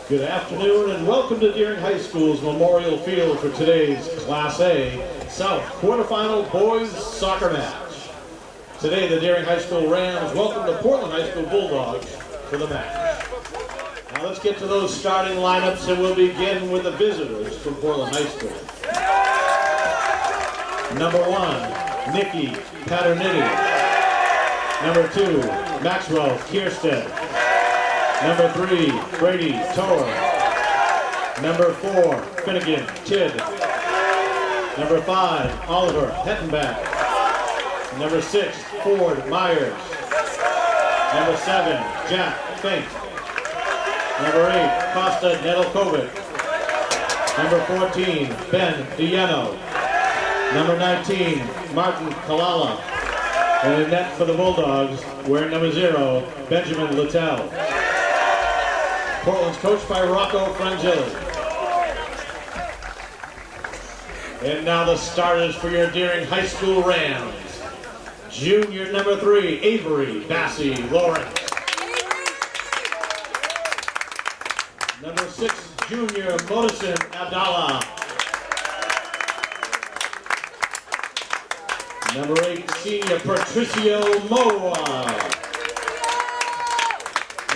Good afternoon and welcome to Deering High School's Memorial Field for today's Class A South Quarterfinal Boys Soccer Match. Today the Deering High School Rams welcome the Portland High School Bulldogs for the match. Now let's get to those starting lineups and we'll begin with the visitors from Portland High School. Number 1, Nikki Paternitti. Number 2, Maxwell Kierstead. Number 3, Brady Tower. Number 4, Finnegan Tidd. Number 5, Oliver Hettenbach. Number 6, Ford Myers. Number 7, Jack Fink. Number 8, Costa Nedelkovic. Number 14, Ben Diano. Number 19, Martin Kalala. And in net for the Bulldogs, wearing number 0, Benjamin Littell. Portland's coached by Rocco Frangilli. And now the starters for your Deering High School Rams. Junior number 3, Avery Bassie Lawrence. Number 6, Junior Modison Abdallah. Number 8, Senior Patricio Moa.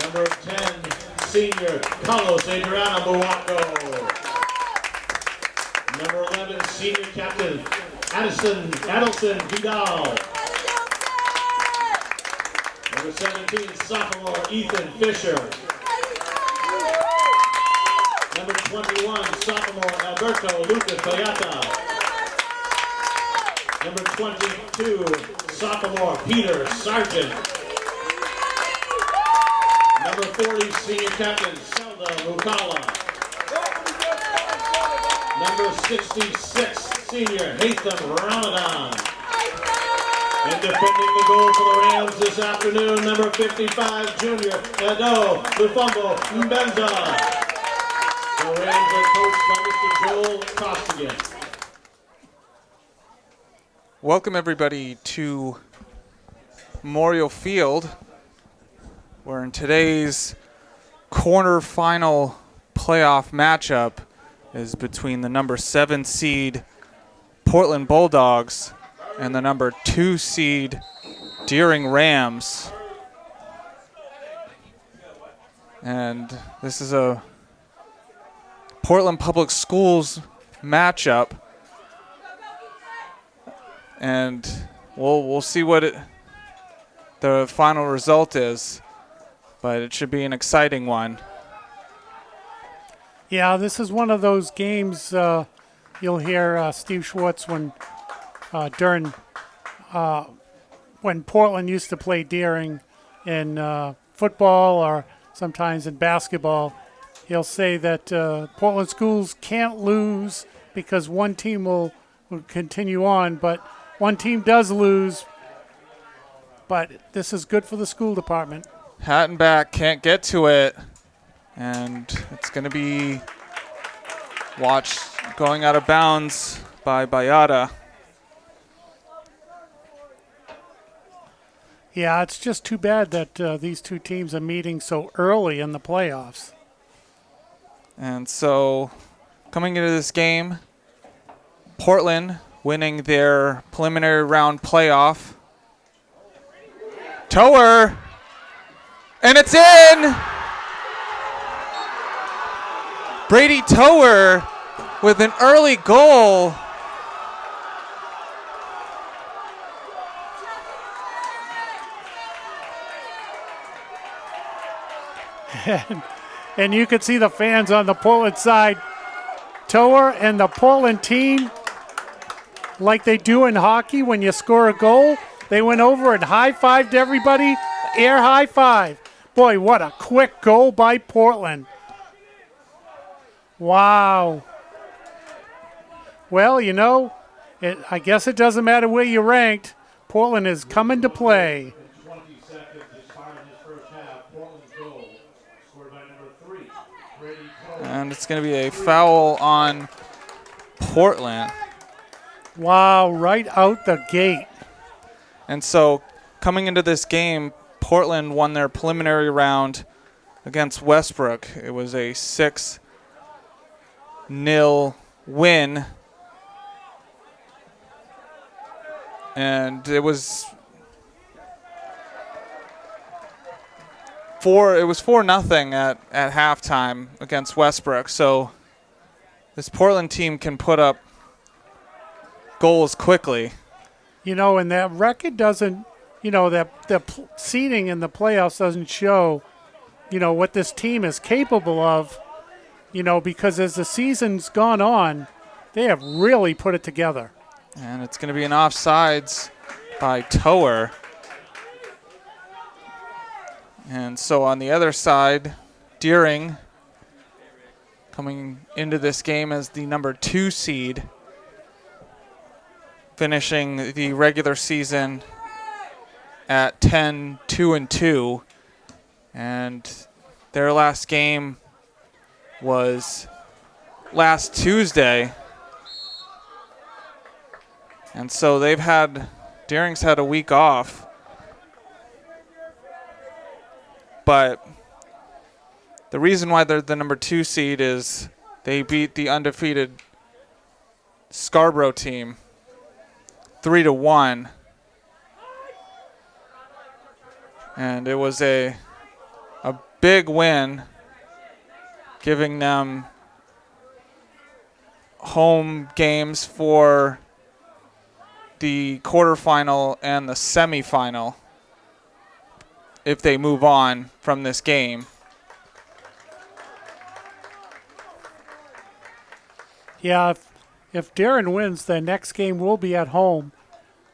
Number 10, Senior Carlos Adriano Buaco. Number 11, Senior Captain Adelson Vidal. Number 17, Sophomore Ethan Fisher. Number 21, Sophomore Alberto Lucas Bayata. Number 22, Sophomore Peter Sargent. Number 40, Senior Captain Selda Mukala. Number 66, Senior Haitham Ramadan. And defending the goal for the Rams this afternoon, number 55, Junior Edo Lufumbo Mbenza. The Rams are coached by Mr. Joel Costigan. Welcome everybody to Memorial Field, where in today's quarterfinal playoff matchup is between the number 7 seed Portland Bulldogs and the number 2 seed Deering Rams. And this is a Portland Public Schools matchup. And we'll see what the final result is, but it should be an exciting one. Yeah, this is one of those games you'll hear Steve Schwartz when Portland used to play Deering in football or sometimes in basketball. He'll say that Portland schools can't lose because one team will continue on, but one team does lose, but this is good for the school department. Hattenback can't get to it, and it's going to be watched going out of bounds by Bayada. Yeah, it's just too bad that these two teams are meeting so early in the playoffs. And so coming into this game, Portland winning their preliminary round playoff. Tower, and it's in! Brady Tower with an early goal. And you can see the fans on the Portland side. Tower and the Portland team, like they do in hockey when you score a goal, they went over and high-fived everybody, air high five. Boy, what a quick goal by Portland. Wow. Well, you know, I guess it doesn't matter where you're ranked. Portland is coming to play. 20 seconds expired in this first half. Portland's goal scored by number 3, Brady Tower. And it's going to be a foul on Portland. Wow, right out the gate. And so coming into this game, Portland won their preliminary round against Westbrook. It was a 6-0 win. And it was 4-0 at halftime against Westbrook. So this Portland team can put up goals quickly. And that record doesn't, that the seeding in the playoffs doesn't show, what this team is capable of, because as the season's gone on, they have really put it together. And it's going to be an offsides by Tower. And so on the other side, Deering coming into this game as the number 2 seed, finishing the regular season at 10-2-2. And their last game was last Tuesday. And so Deering's had a week off. But the reason why they're the number 2 seed is they beat the undefeated Scarborough team 3-1. And it was a big win, giving them home games for the quarterfinal and the semifinal if they move on from this game. Yeah, if Darren wins, their next game will be at home.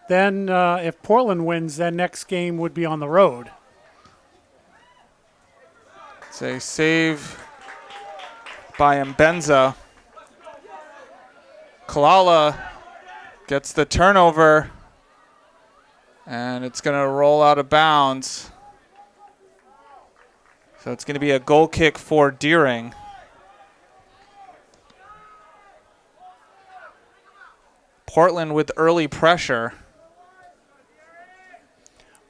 Then if Portland wins, their next game would be on the road. It's a save by Mbenza. Kalala gets the turnover, and it's going to roll out of bounds. So it's going to be a goal kick for Deering. Portland with early pressure.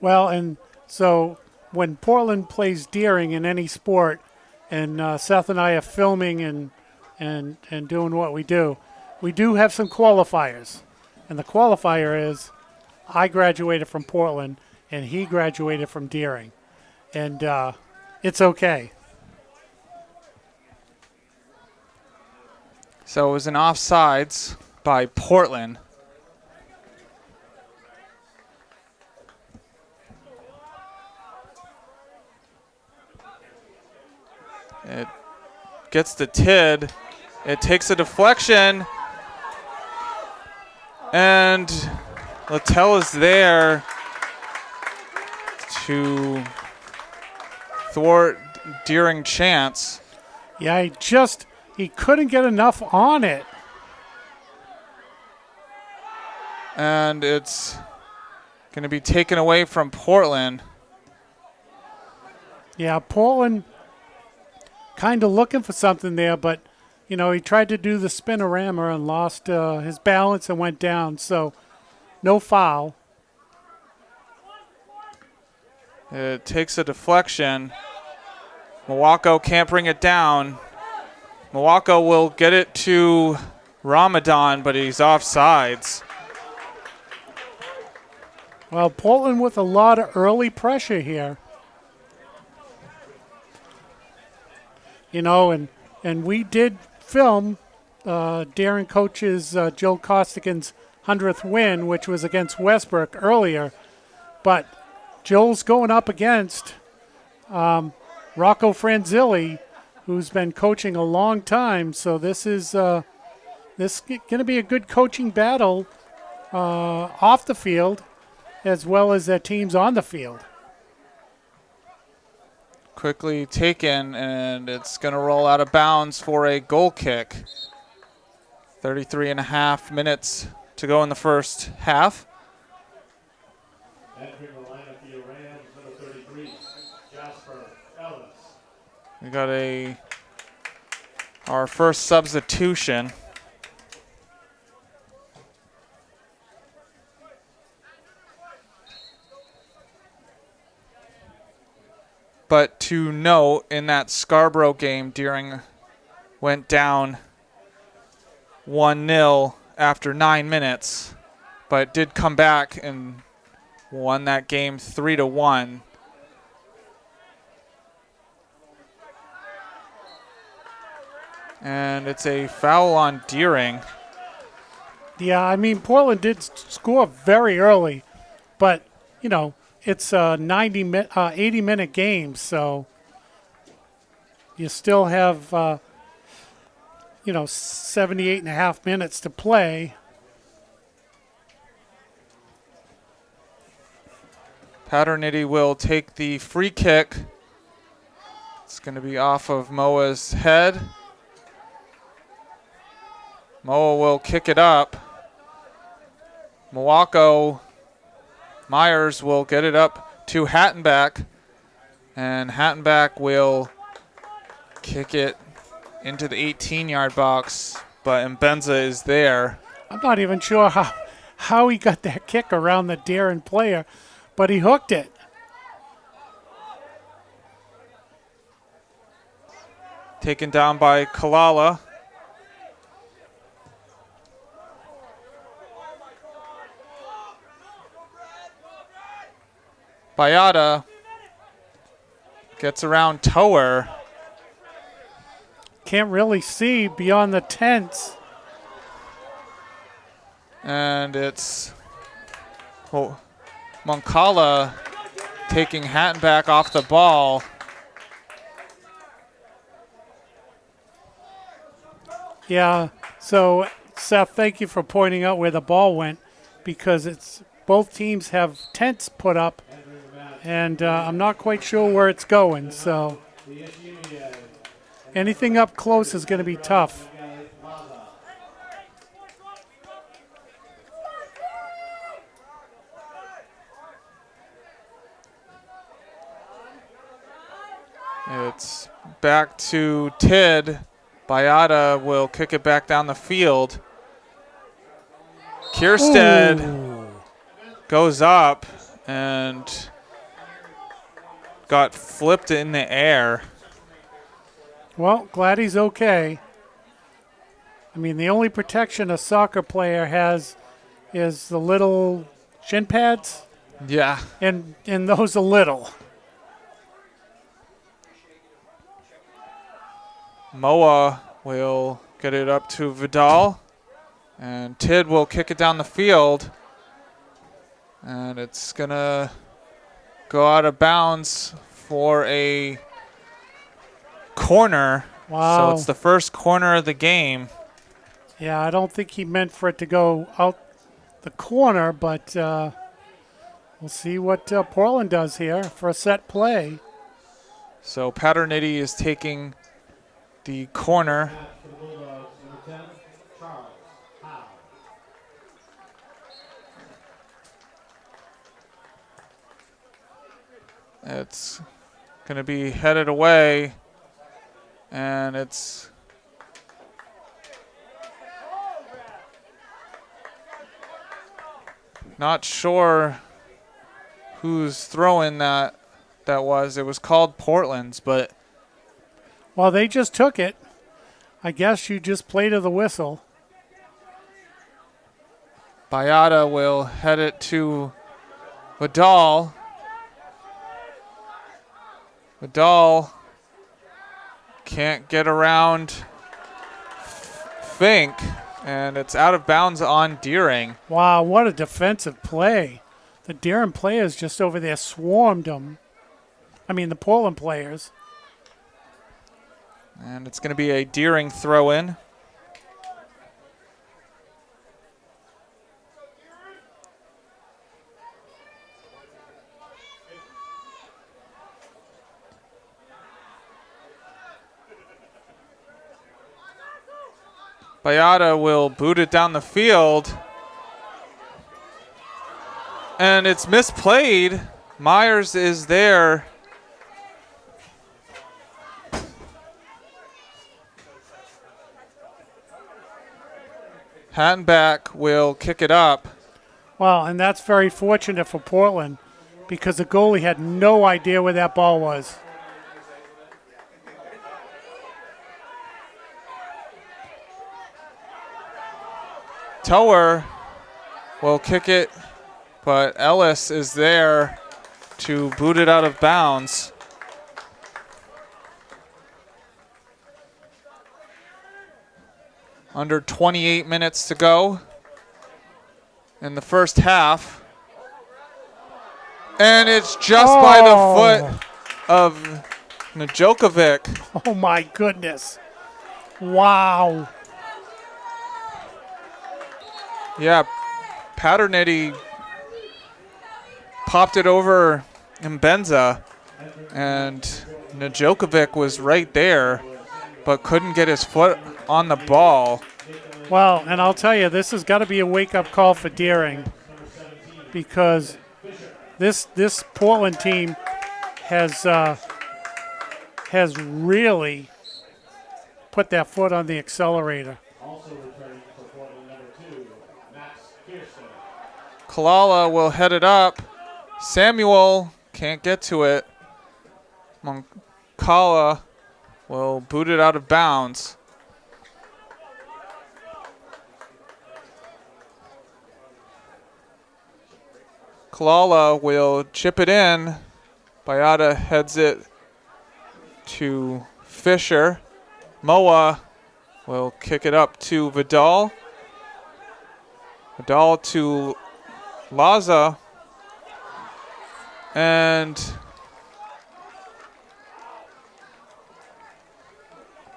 Well, and so when Portland plays Deering in any sport, and Seth and I are filming and doing what we do have some qualifiers. And the qualifier is I graduated from Portland and he graduated from Deering. And it's okay. So it was an offsides by Portland. It gets the Tid. It takes a deflection. And Littell is there to thwart Deering chance. Yeah, he couldn't get enough on it. And it's going to be taken away from Portland. Yeah, Portland kind of looking for something there, but, he tried to do the spinorama and lost his balance and went down, so no foul. It takes a deflection. Milwaukee can't bring it down. Milwaukee will get it to Ramadan, but he's offsides. Well, Portland with a lot of early pressure here. And we did film Darren coach's Joe Costigan's 100th win, which was against Westbrook earlier. But Joel's going up against Rocco Franzilli, who's been coaching a long time. So this is going to be a good coaching battle off the field as well as their teams on the field. Quickly taken, and it's going to roll out of bounds for a goal kick. 33.5 minutes to go in the first half. Entering the lineup for your Rams, number 33, Jasper Ellis. We got our first substitution. But to note, in that Scarborough game, Deering went down 1-0 after 9 minutes, but did come back and won that game 3-1. And it's a foul on Deering. Yeah, I mean, Portland did score very early, but, you know, it's a 80-minute game, so you still have, 78 and a half minutes to play. Paternity will take the free kick. It's going to be off of Moa's head. Moa will kick it up. Milwaukee Myers will get it up to Hattenback. And Hattenback will kick it into the 18-yard box. But Mbenza is there. I'm not even sure how he got that kick around the Deering player, but he hooked it. Taken down by Kalala. Bayada gets around Tower. Can't really see beyond the tents. And it's Moncala taking Hattenback off the ball. Yeah, so Seth, thank you for pointing out where the ball went, because it's both teams have tents put up, and I'm not quite sure where it's going. So anything up close is going to be tough. It's back to Tid. Bayada will kick it back down the field. Kierstead goes up and got flipped in the air. Well, glad he's okay. I mean, the only protection a soccer player has is the little shin pads, Yeah. and those are little. Moa will get it up to Vidal. And Tid will kick it down the field. And it's going to go out of bounds for a corner. Wow. So it's the first corner of the game. Yeah, I don't think he meant for it to go out the corner, but we'll see what Portland does here for a set play. So Paternity is taking the corner. It's going to be headed away, and it's not sure who's throwing that was. It was called Portland's, but Well, they just took it. I guess you just play to the whistle. Bayada will head it to Vidal. Vidal can't get around Fink, and it's out of bounds on Deering. Wow, what a defensive play. The Deering players just over there swarmed them. I mean, the Portland players. And it's going to be a Deering throw-in. Bayada will boot it down the field. And it's misplayed. Myers is there. Hattenback will kick it up. Well, and that's very fortunate for Portland because the goalie had no idea where that ball was. Tower will kick it, but Ellis is there to boot it out of bounds. Under 28 minutes to go in the first half. And it's just by the foot of Najokovic. Oh my goodness. Wow. Yeah, Paternetti popped it over Mbenza, and Najokovic was right there, but couldn't get his foot on the ball. Well, and I'll tell you, this has got to be a wake-up call for Deering, because this Portland team has really put their foot on the accelerator. Kalala will head it up. Samuel can't get to it. Moncala will boot it out of bounds. Kalala will chip it in. Bayada heads it to Fisher. Moa will kick it up to Vidal. Vidal to Laza. And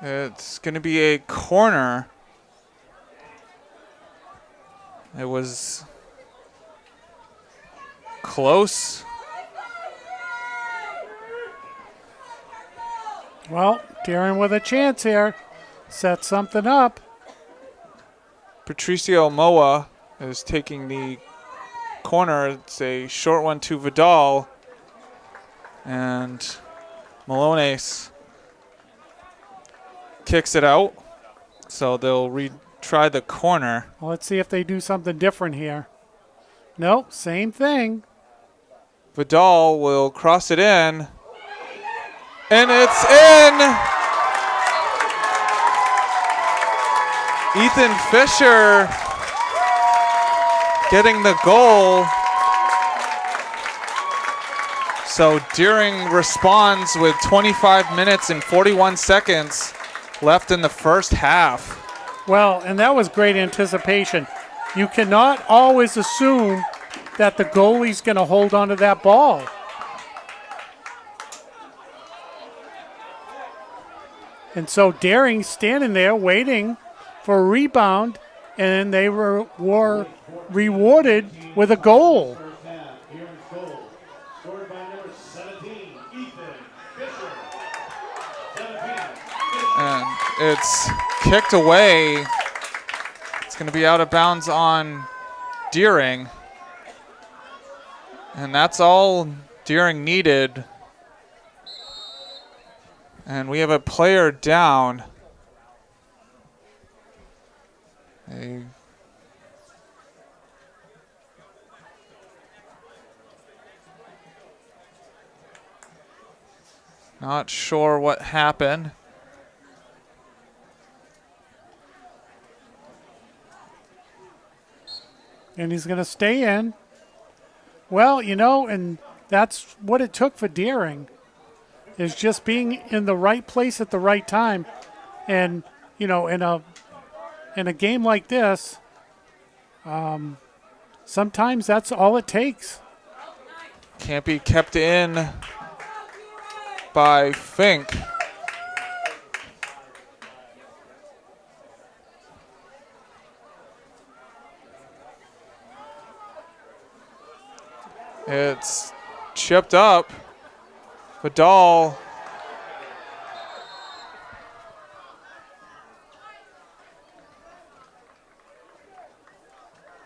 it's going to be a corner. It was close. Well, Deering with a chance here. Set something up. Patricio Moa is taking the corner. It's a short one to Vidal. And Malones kicks it out. So they'll retry the corner. Well, let's see if they do something different here. Nope, same thing. Vidal will cross it in. And it's in! Ethan Fisher getting the goal. So Deering responds with 25 minutes and 41 seconds left in the first half. Well, and that was great anticipation. You cannot always assume that the goalie's going to hold onto that ball. And so Deering standing there waiting for a rebound, and they were rewarded with a goal. And it's kicked away. It's going to be out of bounds on Deering. And that's all Deering needed. And we have a player down. Not sure what happened. And he's going to stay in. Well, you know, and that's what it took for Deering, is just being in the right place at the right time. And, you know, in a game like this, sometimes that's all it takes. Can't be kept in by Fink. It's chipped up. Vidal.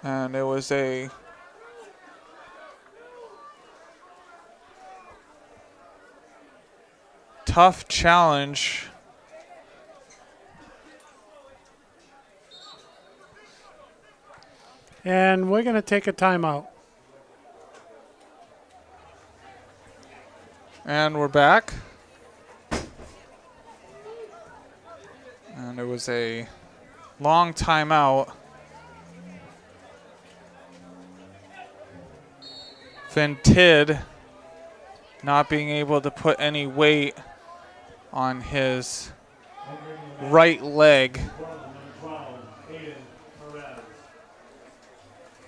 And it was a tough challenge. And we're going to take a timeout. And we're back. And it was a long timeout. Tid not being able to put any weight on his right leg.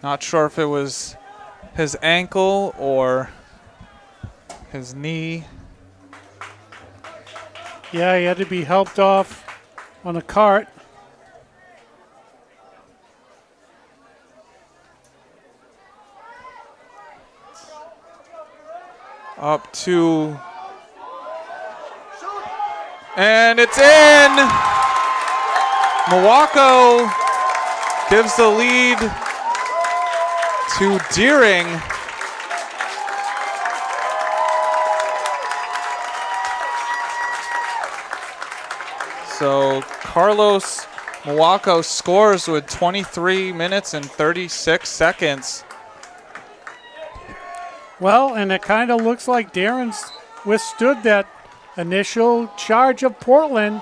Not sure if it was his ankle or his knee. Yeah, he had to be helped off on a cart. Up to, and it's in. Milwaukee gives the lead to Deering. So Carlos Milwaukee scores with 23 minutes and 36 seconds. Well, and it kind of looks like Darren's withstood that initial charge of Portland.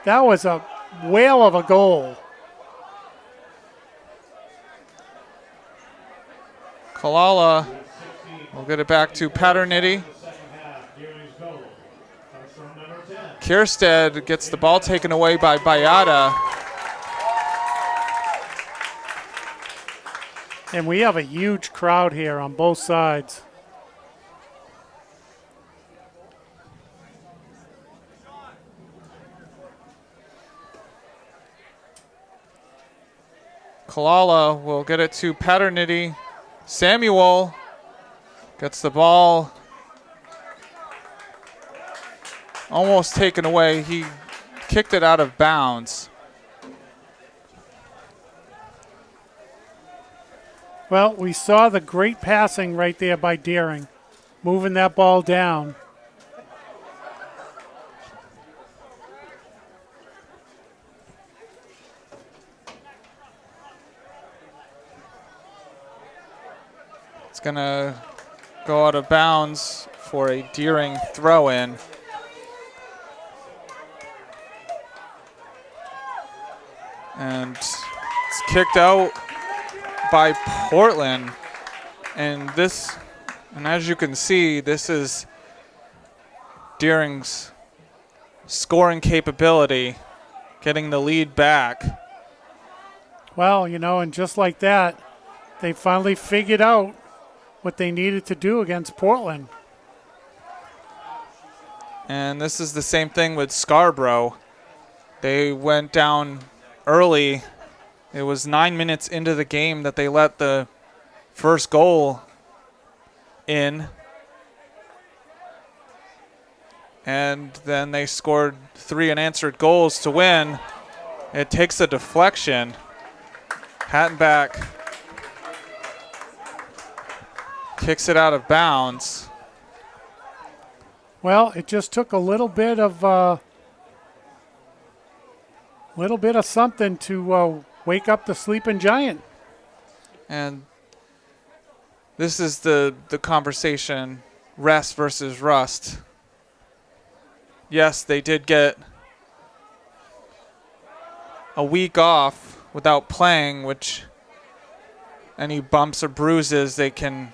That was a whale of a goal. Kalala will get it back to Paternity. Kierstead gets the ball taken away by Bayada. And we have a huge crowd here on both sides. Kalala will get it to Paternity. Samuel gets the ball almost taken away. He kicked it out of bounds. Well, we saw the great passing right there by Deering, moving that ball down. It's going to go out of bounds for a Deering throw-in. And it's kicked out by Portland. And as you can see, this is Deering's scoring capability, getting the lead back. Well, and just like that, they finally figured out what they needed to do against Portland. And this is the same thing with Scarborough. They went down early. It was 9 minutes into the game that they let the first goal in. And then they scored 3 unanswered goals to win. It takes a deflection. Hattenback kicks it out of bounds. Well, it just took a little bit of something to wake up the sleeping giant. And this is the conversation, rest versus rust. Yes, they did get a week off without playing, which any bumps or bruises, they can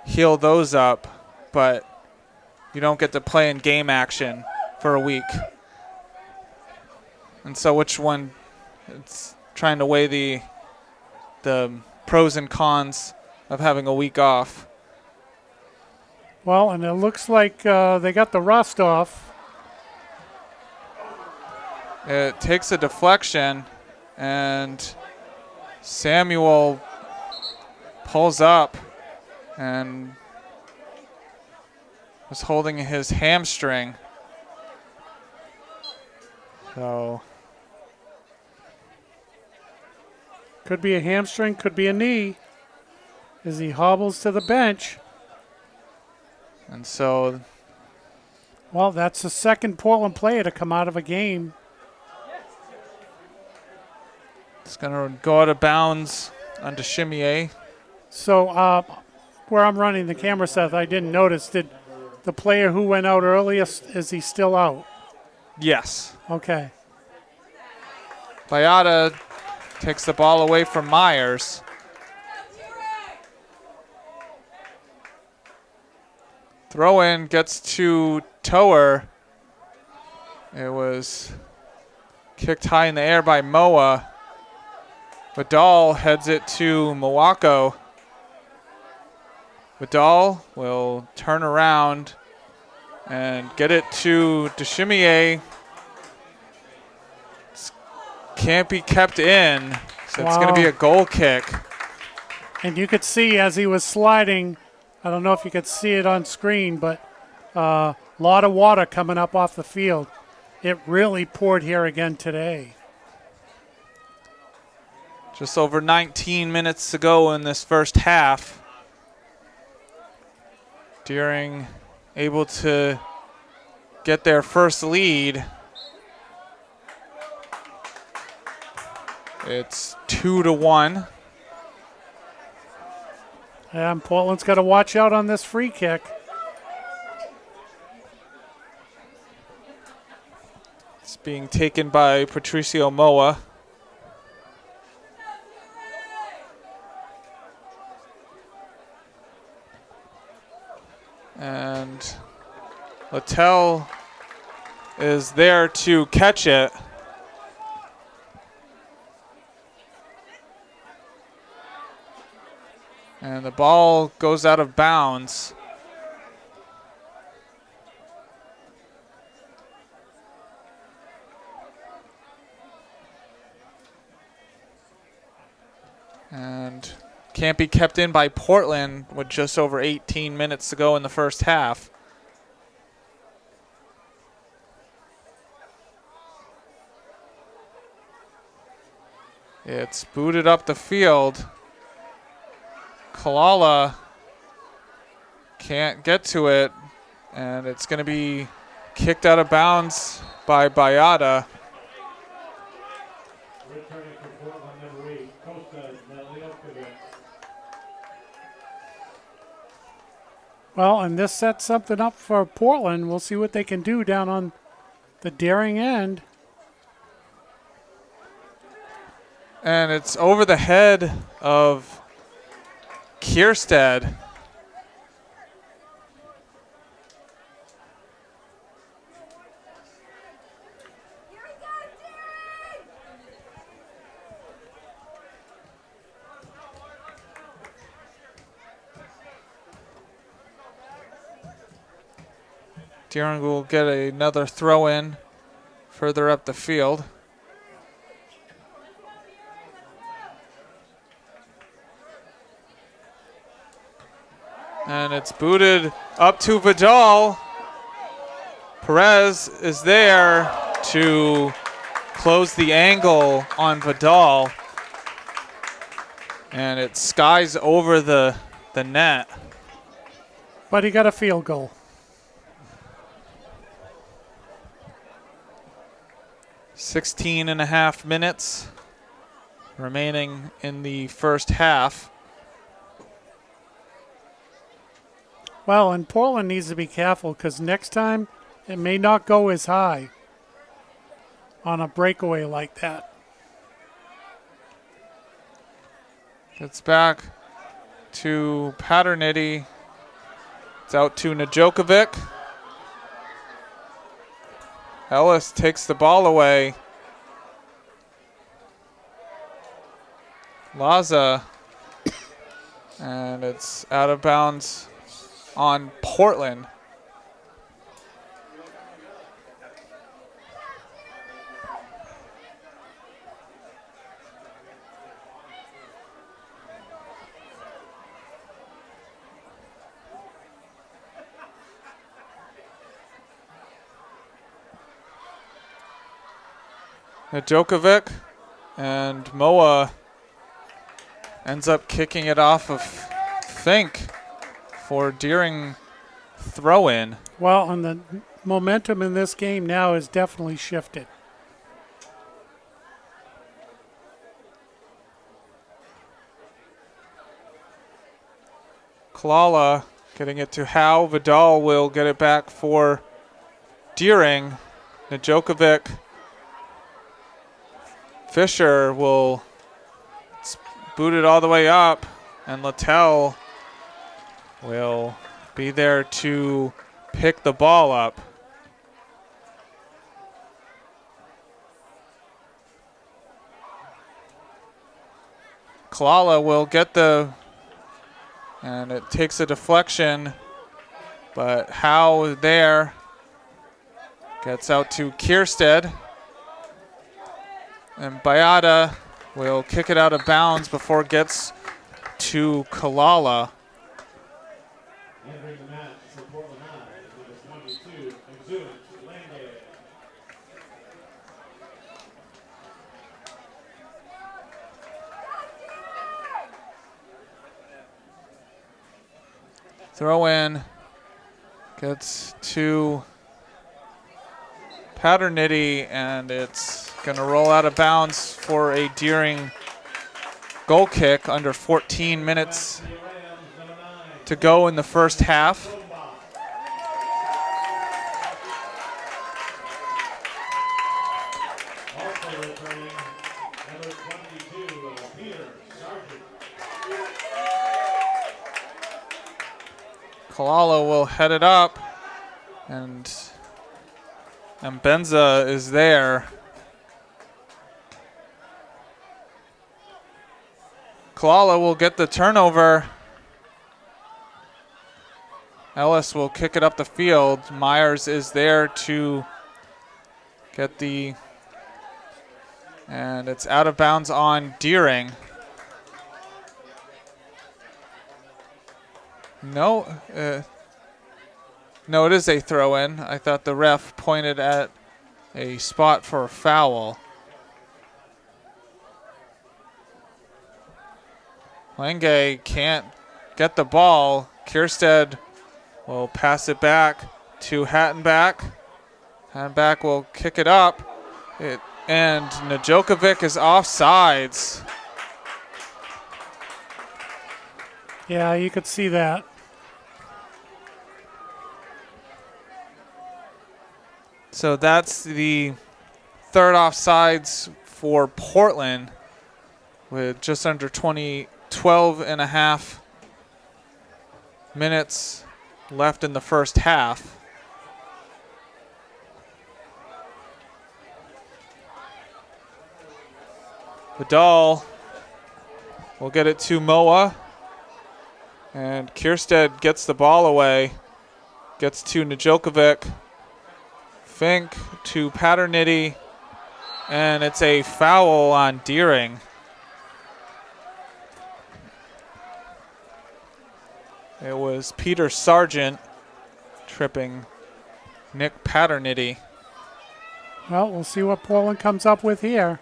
heal those up, but you don't get to play in game action for a week. And so which one, it's trying to weigh the pros and cons of having a week off. Well, and it looks like they got the rust off. It takes a deflection, and Samuel pulls up and was holding his hamstring. So could be a hamstring, could be a knee, as he hobbles to the bench. And so, well, that's the second Portland player to come out of a game. it's going to go out of bounds onto Chimier. So where I'm running the camera, Seth, I didn't notice. Did the player who went out earliest, is he still out? Yes. Okay. Bayada takes the ball away from Myers. Throw in gets to Tower. It was kicked high in the air by Moa. Vidal heads it to Mawako. Vidal will turn around and get it to Deshimier. Can't be kept in, so it's going to be a goal kick. And you could see as he was sliding, I don't know if you could see it on screen, but a lot of water coming up off the field. It really poured here again today. Just over 19 minutes to go in this first half. Deering able to get their first lead. It's 2-1. And Portland's got to watch out on this free kick. It's being taken by Patricio Moa. And Littell is there to catch it. And the ball goes out of bounds. And can't be kept in by Portland with just over 18 minutes to go in the first half. It's booted up the field. Kalala can't get to it, and it's going to be kicked out of bounds by Bayada. Well, and this sets something up for Portland. We'll see what they can do down on the Deering end. And it's over the head of Kierstead. Deering will get another throw in further up the field. And it's booted up to Vidal. Perez is there to close the angle on Vidal. And it skies over the net. But he got a field goal. Sixteen and a half minutes remaining in the first half. Well, and Portland needs to be careful because next time it may not go as high on a breakaway like that. It's back to Paternity. It's out to Najokovic. Ellis takes the ball away. Laza. And it's out of bounds on Portland. Najokovic and Moa ends up kicking it off of Fink for Deering throw-in. Well, and the momentum in this game now has definitely shifted. Kalala getting it to Howe. Vidal will get it back for Deering. Najokovic. Fisher will boot it all the way up, and Littell will be there to pick the ball up. Kalala will get and it takes a deflection, but Howe there gets out to Kierstead. And Bayada will kick it out of bounds before it gets to Kalala. Entering the match for Portland High, number 22, Exuberant Lange. Throw in, gets to Paternity, and it's going to roll out of bounds for a Deering goal kick under 14 minutes to go in the first half. Also returning, number 22, Peter Sargent. Kalala will head it up, and Benza is there. Kalala will get the turnover. Ellis will kick it up the field. Myers is there to get and it's out of bounds on Deering. No, it is a throw-in. I thought the ref pointed at a spot for a foul. Lange can't get the ball. Kierstead will pass it back to Hattenback. Hattenback will kick it up. And Najokovic is offsides. Yeah, you could see that. So that's the third offsides for Portland with just under 12 and a half minutes left in the first half. Vidal will get it to Moa, and Kierstead gets the ball away, gets to Najokovic. Fink to Paternity, and it's a foul on Deering. It was Peter Sargent tripping Nick Paternity. Well, we'll see what Portland comes up with here.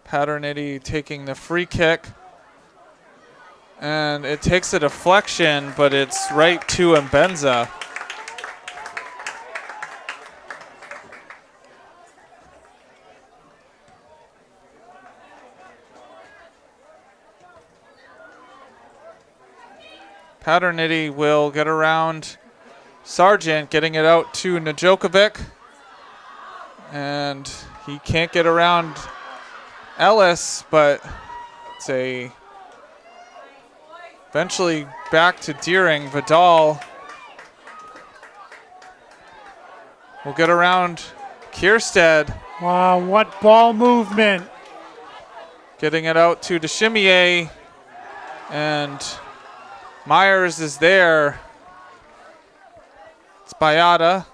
Paternity taking the free kick. And it takes a deflection, but it's right to Mbenza. Paternity will get around Sargent, getting it out to Najokovic. And he can't get around Ellis, but it's eventually back to Deering. Vidal will get around Kierstead. Wow, what ball movement. Getting it out to DeChimier, and Myers is there. It's Bayada.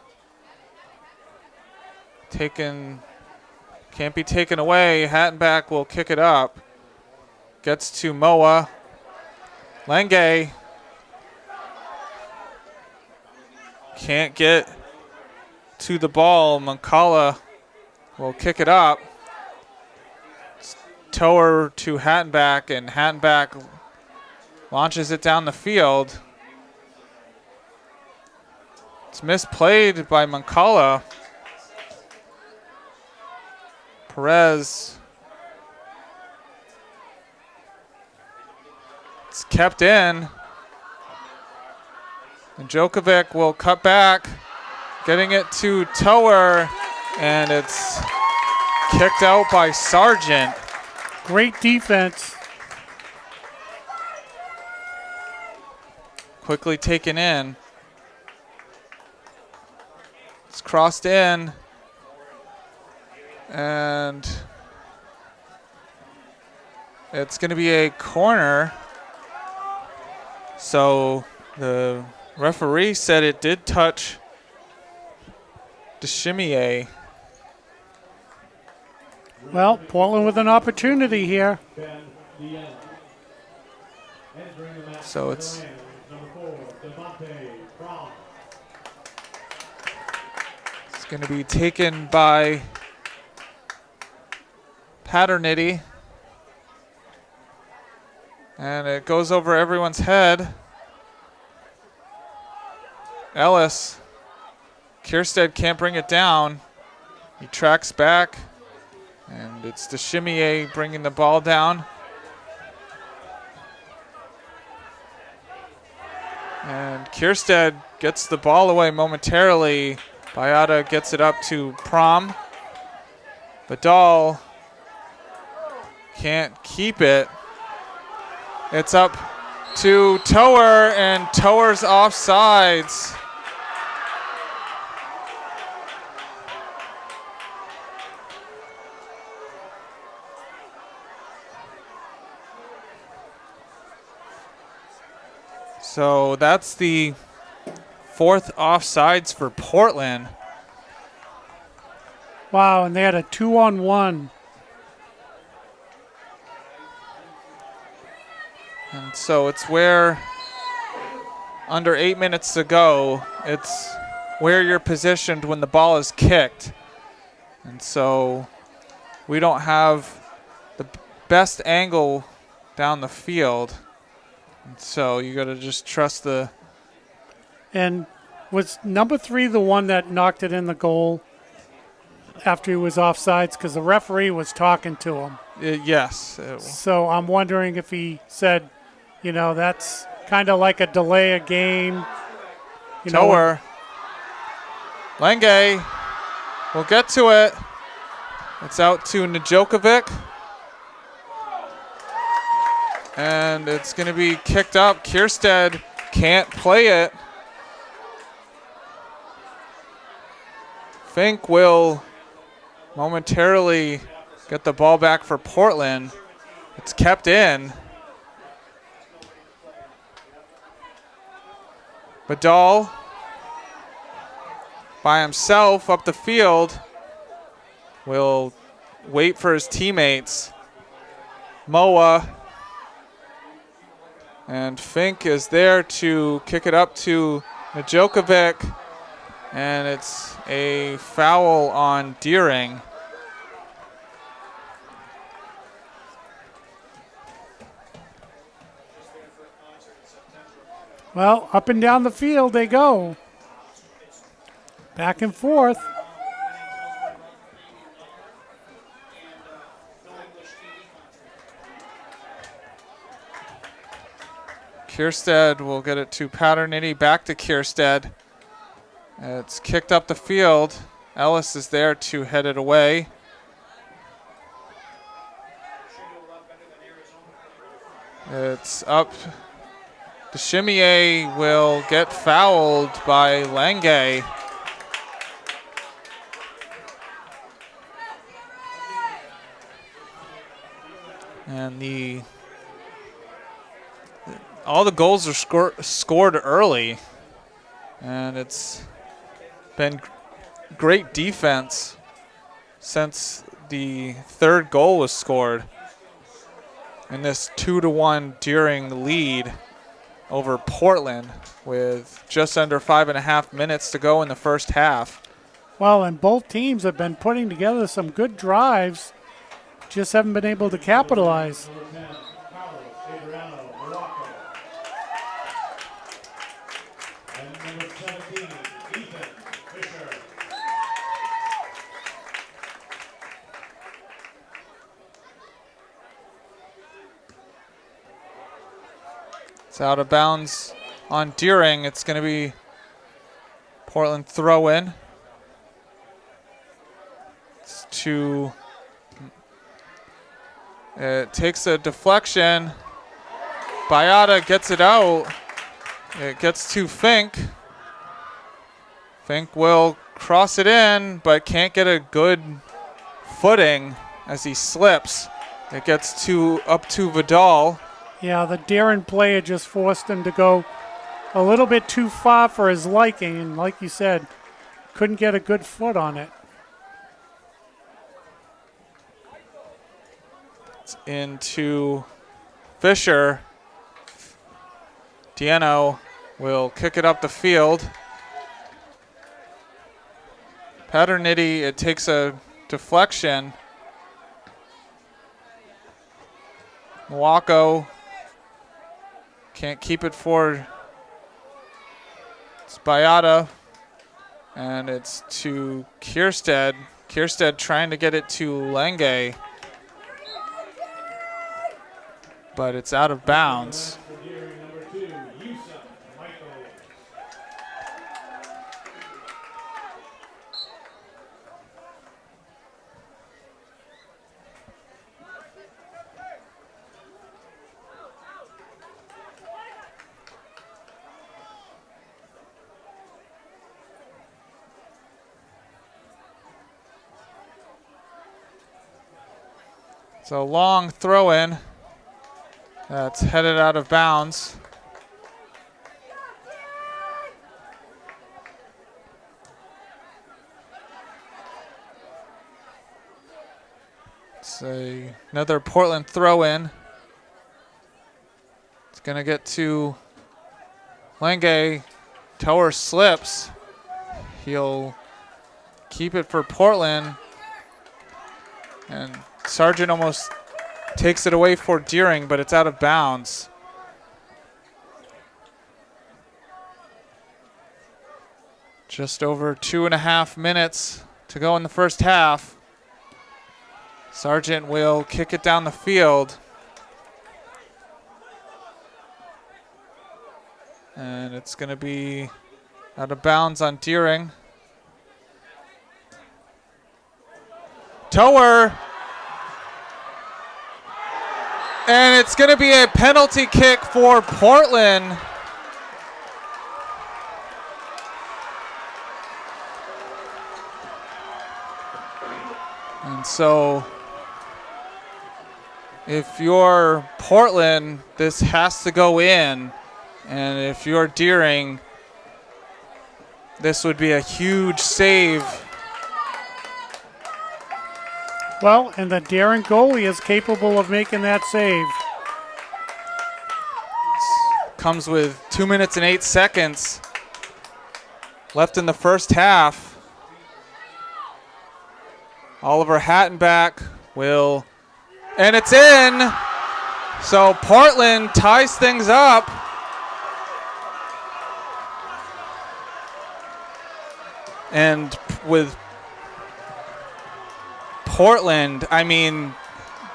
Can't be taken away. Hattenback will kick it up. Gets to Moa. Lange can't get to the ball. Mancala will kick it up. Tower to Hattenback, and Hattenback launches it down the field. It's misplayed by Mancala. Perez. It's kept in. And Djokovic will cut back, getting it to Tower, And it's kicked out by Sargent. Great defense. Quickly taken in. It's crossed in. And it's going to be a corner. So the referee said it did touch DeChimier. Well, Portland with an opportunity here. So it's going to be taken by Paternity. And it goes over everyone's head. Ellis. Kierstead can't bring it down. He tracks back. And it's DeChimier bringing the ball down. And Kierstead gets the ball away momentarily. Bayada gets it up to Prom. Badal can't keep it. It's up to Tower, and Tower's offsides. So that's the fourth offsides for Portland. Wow, and they had a 2-on-1. And so it's where, under 8 minutes to go, it's where you're positioned when the ball is kicked. And so we don't have the best angle down the field. And so you got to just trust the... And was number 3 the one that knocked it in the goal after he was offsides? Because the referee was talking to him. Yes. So I'm wondering if he said, you know, that's kind of like a delay a game. Tower. Lenge will get to it. It's out to Njokovic. And it's going to be kicked up. Kierstead can't play it. Fink will momentarily get the ball back for Portland. It's kept in. Badal by himself up the field will wait for his teammates. Moa and Fink is there to kick it up to Njokovic, and it's a foul on Deering. Well, up and down the field they go. Back and forth. Kierstead will get it to Paternity, back to Kierstead. It's kicked up the field. Ellis is there to head it away. It's up. DeChimier will get fouled by Lange. And all the goals are scored early. And it's been great defense since the third goal was scored in this 2-1 Deering lead over Portland with just under 5.5 minutes to go in the first half. Well, and both teams have been putting together some good drives, just haven't been able to capitalize. It's out of bounds on Deering. It's going to be Portland throw in. to, it takes a deflection. Bayada gets it out. It gets to Fink. Fink will cross it in, but can't get a good footing as he slips. It gets up to Vidal. Yeah, the Darren player just forced him to go a little bit too far for his liking, and like you said, couldn't get a good foot on it. It's into Fisher. Dieno will kick it up the field. Paternity, it takes a deflection. Mwako can't keep it for Bayada, and it's to Kierstead. Kierstead trying to get it to Lenge, but it's out of bounds. It's a long throw-in that's headed out of bounds. It's another Portland throw-in. It's going to get to Lenge. Tower slips. He'll keep it for Portland. And Sargent almost takes it away for Deering, but it's out of bounds. Just over 2.5 minutes to go in the first half. Sargent will kick it down the field. And it's going to be out of bounds on Deering. Tower. And it's going to be a penalty kick for Portland. And so if you're Portland, this has to go in. And if you're Deering, this would be a huge save. Well, and the Darren goalie is capable of making that save. Comes with 2 minutes and 8 seconds left in the first half. Oliver Hattenback will, and it's in. So Portland ties things up. And with Portland, I mean,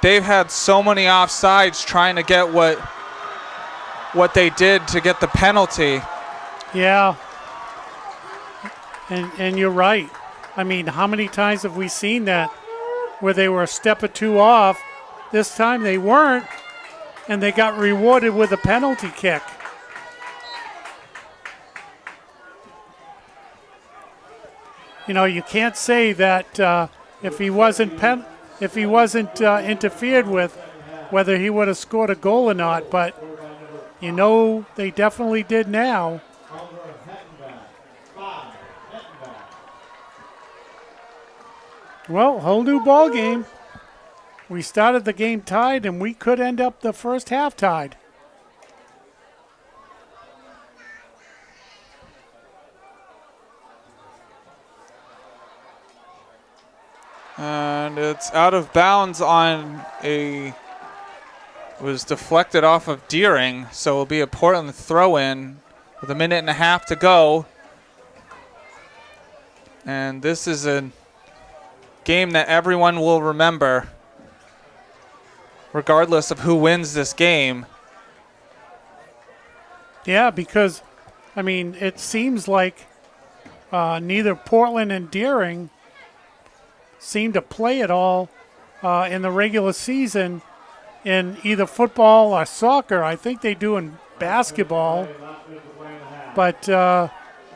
they've had so many offsides trying to get what they did to get the penalty. Yeah. And you're right. I mean, how many times have we seen that where they were a step or two off? This time they weren't, and they got rewarded with a penalty kick. You know, you can't say that if he wasn't interfered with, whether he would have scored a goal or not. But you know, they definitely did now. Well, whole new ball game. We started the game tied, and we could end up the first half tied. And it's out of bounds was deflected off of Deering, so it'll be a Portland throw-in with 1.5 minutes to go. And this is a game that everyone will remember, regardless of who wins this game. Yeah, because, I mean, it seems like neither Portland and Deering seem to play at all in the regular season in either football or soccer. I think they do in basketball, but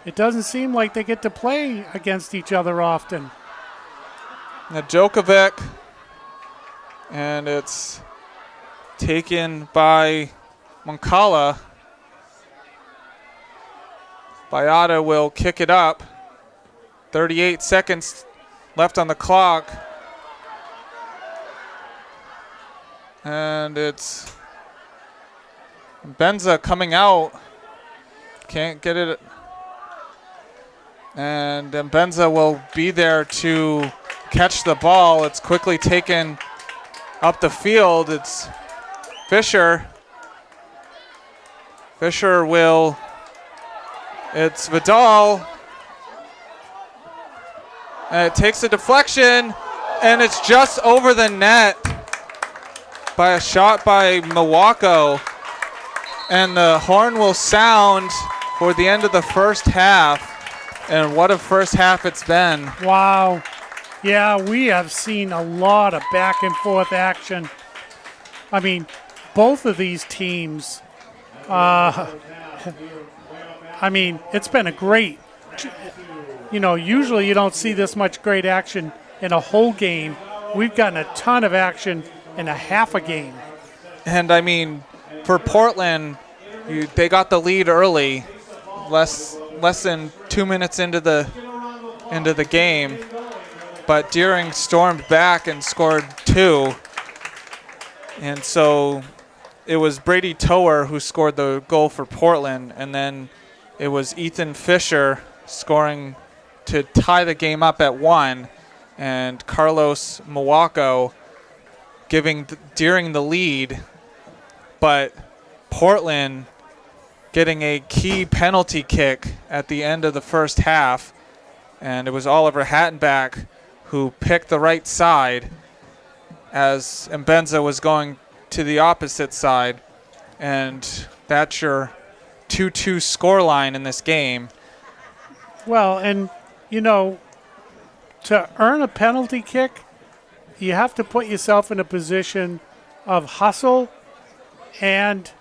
it doesn't seem like they get to play against each other often. Now Djokovic, and it's taken by Moncala. Bayada will kick it up. 38 seconds left on the clock. And it's Benza coming out. Can't get it. And then Benza will be there to catch the ball. It's quickly taken up the field. It's Fisher. Fisher will. It's Vidal. And it takes a deflection, and it's just over the net by a shot by Milwaukee. And the horn will sound for the end of the first half. And what a first half it's been. Wow. Yeah, we have seen a lot of back and forth action. I mean, both of these teams, I mean, it's been a great, usually you don't see this much great action in a whole game. We've gotten a ton of action in a half a game. And I mean, for Portland, they got the lead early, less than 2 minutes into the game, but Deering stormed back and scored 2, and so it was Brady Tower who scored the goal for Portland, and then it was Ethan Fisher scoring to tie the game up at 1, and Carlos Milwaukee giving Deering the lead, but Portland getting a key penalty kick at the end of the first half, and it was Oliver Hattenback who picked the right side as Mbenza was going to the opposite side, and that's your 2-2 scoreline in this game. Well, and, to earn a penalty kick, you have to put yourself in a position of hustle, and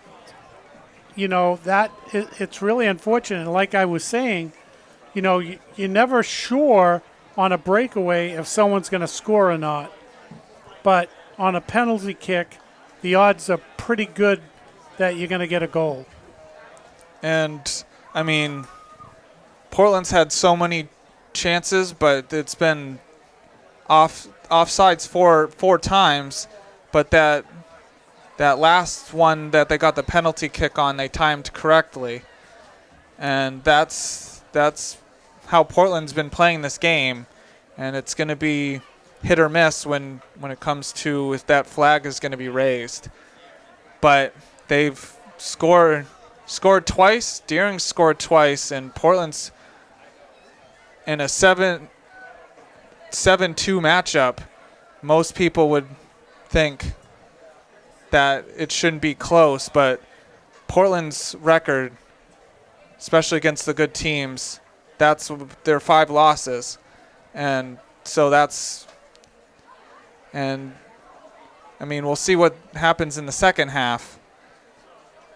that it's really unfortunate. Like I was saying, you're never sure on a breakaway if someone's going to score or not. But on a penalty kick, the odds are pretty good that you're going to get a goal. And, I mean, Portland's had so many chances, but it's been offsides four times. But that last one that they got the penalty kick on, they timed correctly. And that's how Portland's been playing this game. And it's going to be hit or miss when it comes to if that flag is going to be raised. But they've scored twice. Deering scored twice, and Portland's in a 7-2 matchup. Most people would think that it shouldn't be close, but Portland's record, especially against the good teams, that's their 5 losses. And so we'll see what happens in the second half,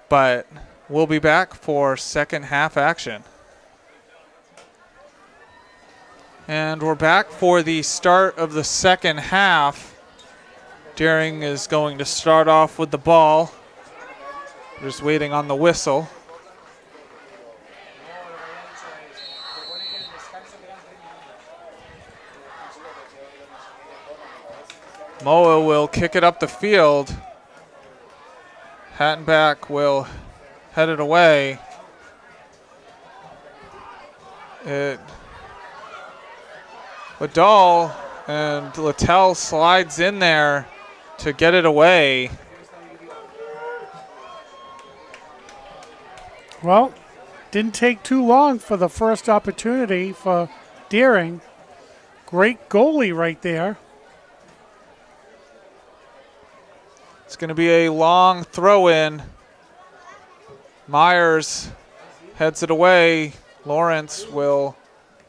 but we'll be back for second half action. And we're back for the start of the second half. Deering is going to start off with the ball. Just waiting on the whistle. Moa will kick it up the field. Hattenback will head it away. Vidal and Littell slides in there to get it away. Well, didn't take too long for the first opportunity for Deering. Great goalie right there. It's going to be a long throw-in. Myers heads it away. Lawrence will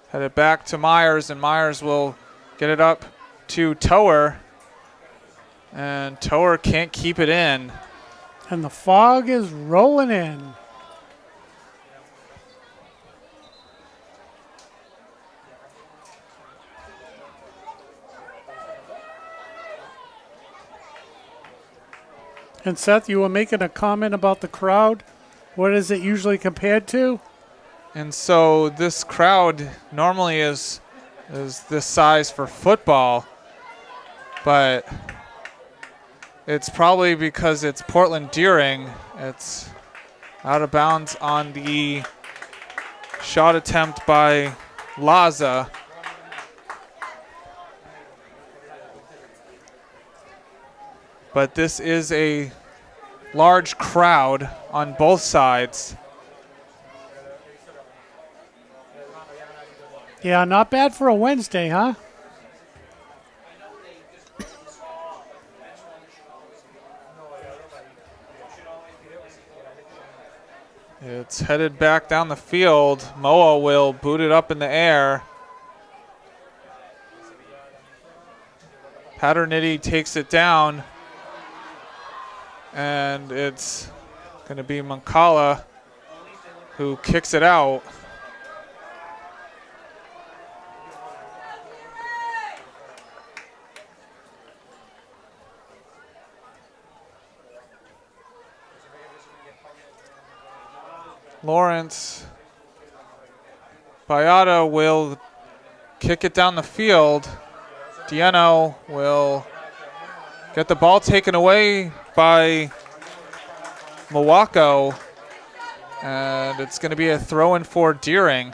head it back to Myers, and Myers will get it up to Tower. And Tower can't keep it in. And the fog is rolling in. And Seth, you were making a comment about the crowd. What is it usually compared to? And so this crowd normally is this size for football, but it's probably because it's Portland Deering. It's out of bounds on the shot attempt by Laza. But this is a large crowd on both sides. Yeah, not bad for a Wednesday, huh? It's headed back down the field. Moa will boot it up in the air. Paternity takes it down. And it's going to be Mancala who kicks it out. Lawrence Bayada will kick it down the field. Dieno will get the ball taken away by Milwaukee, and it's going to be a throw-in for Deering.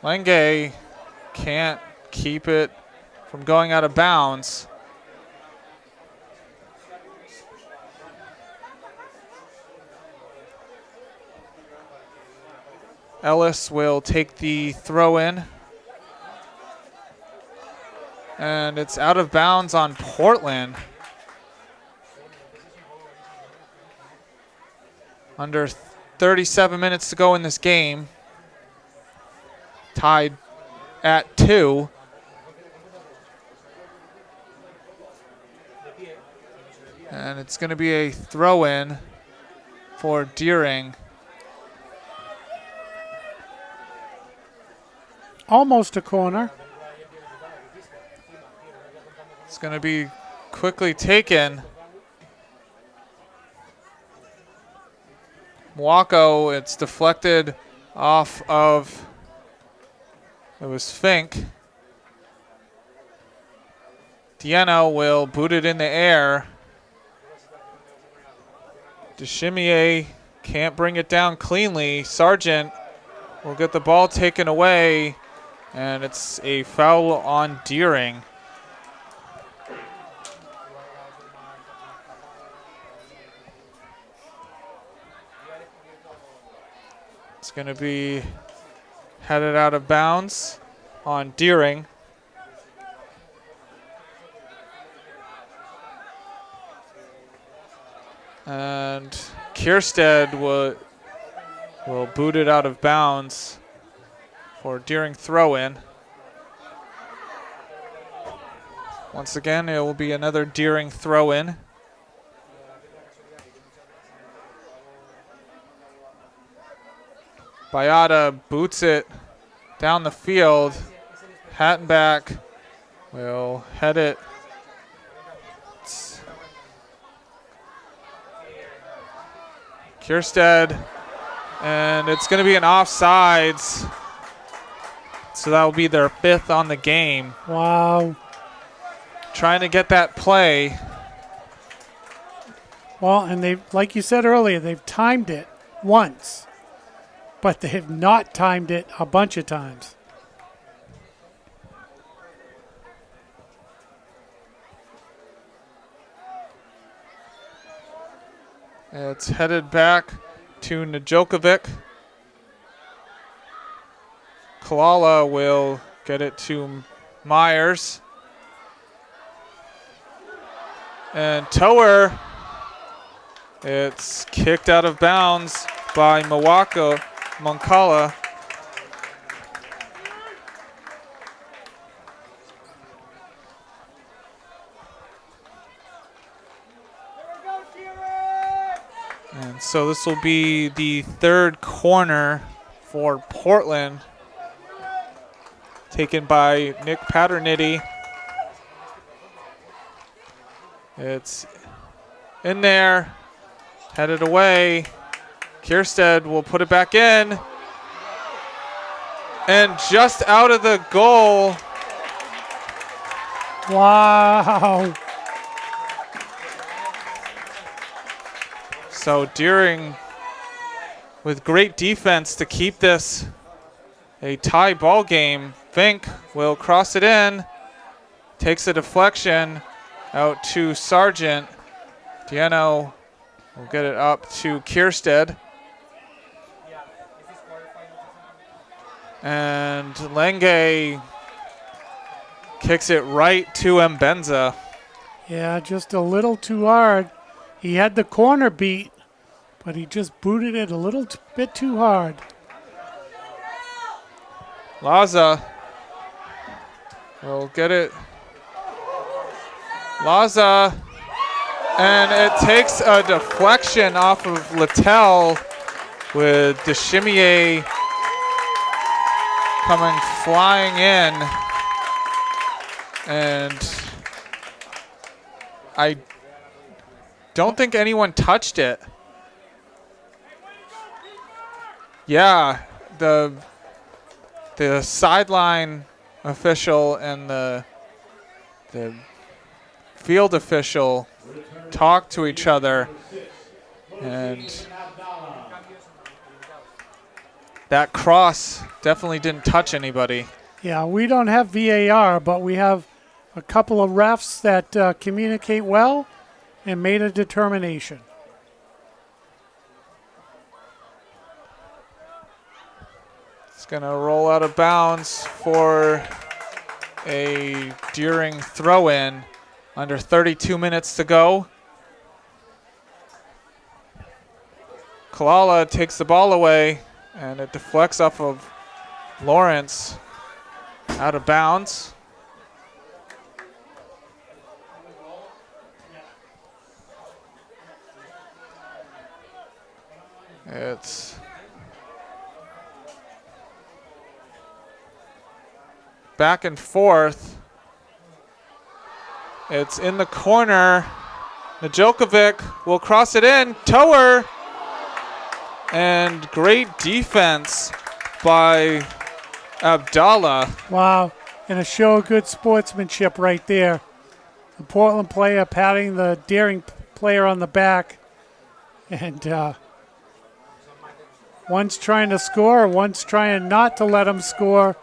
Lenge can't keep it from going out of bounds. Ellis will take the throw-in. And it's out of bounds on Portland. Under 37 minutes to go in this game. Tied at 2. And it's going to be a throw-in for Deering. Almost a corner. It's going to be quickly taken. Mwako, it's deflected off of, it was Fink. Dieno will boot it in the air. DeChimier can't bring it down cleanly. Sargent will get the ball taken away, and it's a foul on Deering. It's going to be headed out of bounds on Deering. And Kierstead will boot it out of bounds for Deering throw-in. Once again, it will be another Deering throw-in. Bayada boots it down the field. Hattenback will head it. Kierstead, and it's going to be an offsides. So that will be their 5th on the game. Wow. Trying to get that play. Well, and they, like you said earlier, they've timed it once, but they have not timed it a bunch of times. It's headed back to Njokovic. Kalala will get it to Myers. And Tower, it's kicked out of bounds by Mancala. And so this will be the third corner for Portland, taken by Nick Paternity. It's in there, headed away. Kierstead will put it back in. And just out of the goal. Wow. So Deering with great defense to keep this a tie ball game. Fink will cross it in, takes a deflection out to Sargent. Diano will get it up to Kierstead. And Lenge kicks it right to Mbenza. Yeah, just a little too hard. He had the corner beat, but he just booted it a little bit too hard. Laza will get it. Laza, and it takes a deflection off of Littell with Deschimier coming flying in. And I don't think anyone touched it. Yeah, the sideline official and the field official talked to each other, and that cross definitely didn't touch anybody. Yeah, we don't have VAR, but we have a couple of refs that communicate well and made a determination. It's going to roll out of bounds for a Deering throw-in. Under 32 minutes to go. Kalala takes the ball away, and it deflects off of Lawrence out of bounds. It's back and forth. It's in the corner. Najokovic will cross it in. Tower. And great defense by Abdallah. Wow, and a show of good sportsmanship right there. The Portland player patting the Deering player on the back. And one's trying to score, one's trying not to let him score.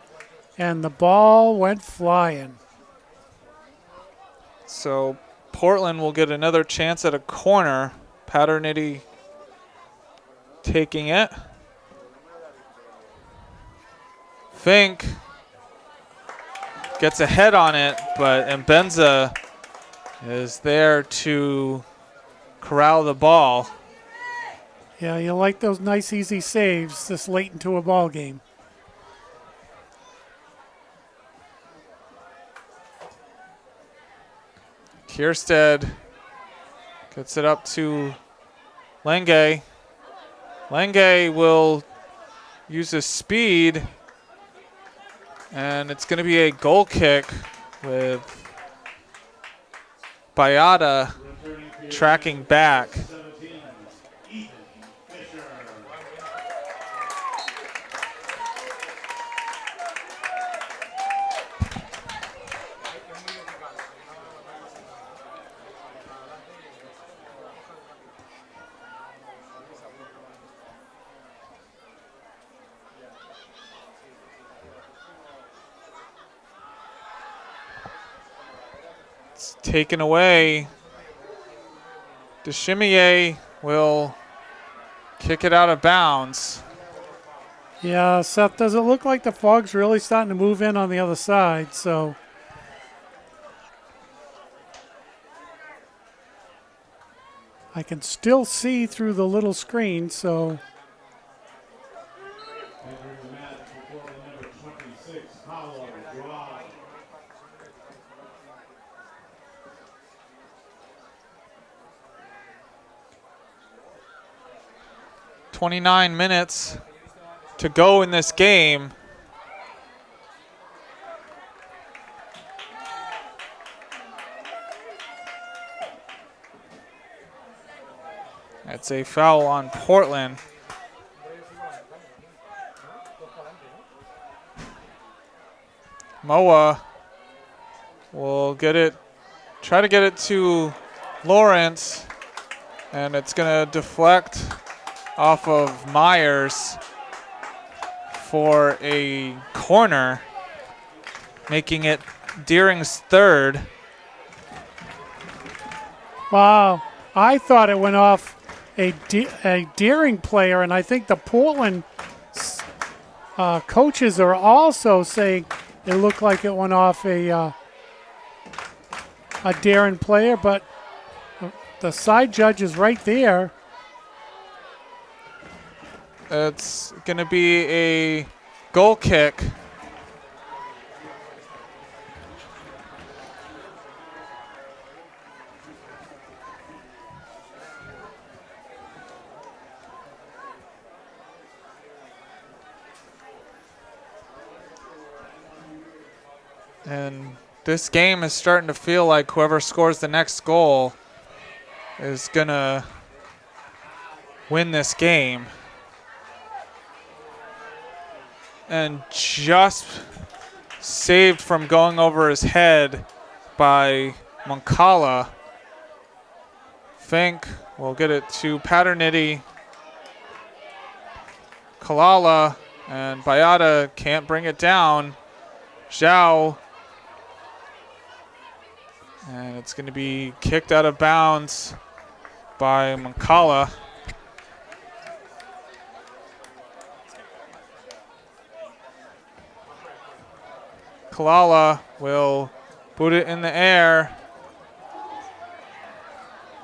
And the ball went flying. So Portland will get another chance at a corner. Paternity taking it. Fink gets a head on it, but Mbenza is there to corral the ball. Yeah, you like those nice, easy saves this late into a ball game. Kierstead gets it up to Lenge. Lenge will use his speed, and it's going to be a goal kick with Bayada tracking back. Taken away. Deschimier will kick it out of bounds. Yeah, Seth, does it look like the fog's really starting to move in on the other side? So I can still see through the little screen, so 29 minutes to go in this game. That's a foul on Portland. Moa will try to get it to Lawrence, and it's going to deflect off of Myers for a corner, making it Deering's third. Wow, I thought it went off a Deering player, and I think the Portland coaches are also saying it looked like it went off a Deering player, but the side judge is right there. It's going to be a goal kick. And this game is starting to feel like whoever scores the next goal is going to win this game. And just saved from going over his head by Moncala. Fink will get it to Paternity. Kalala and Bayada can't bring it down. Zhao. And it's going to be kicked out of bounds by Moncala. Kalala will boot it in the air.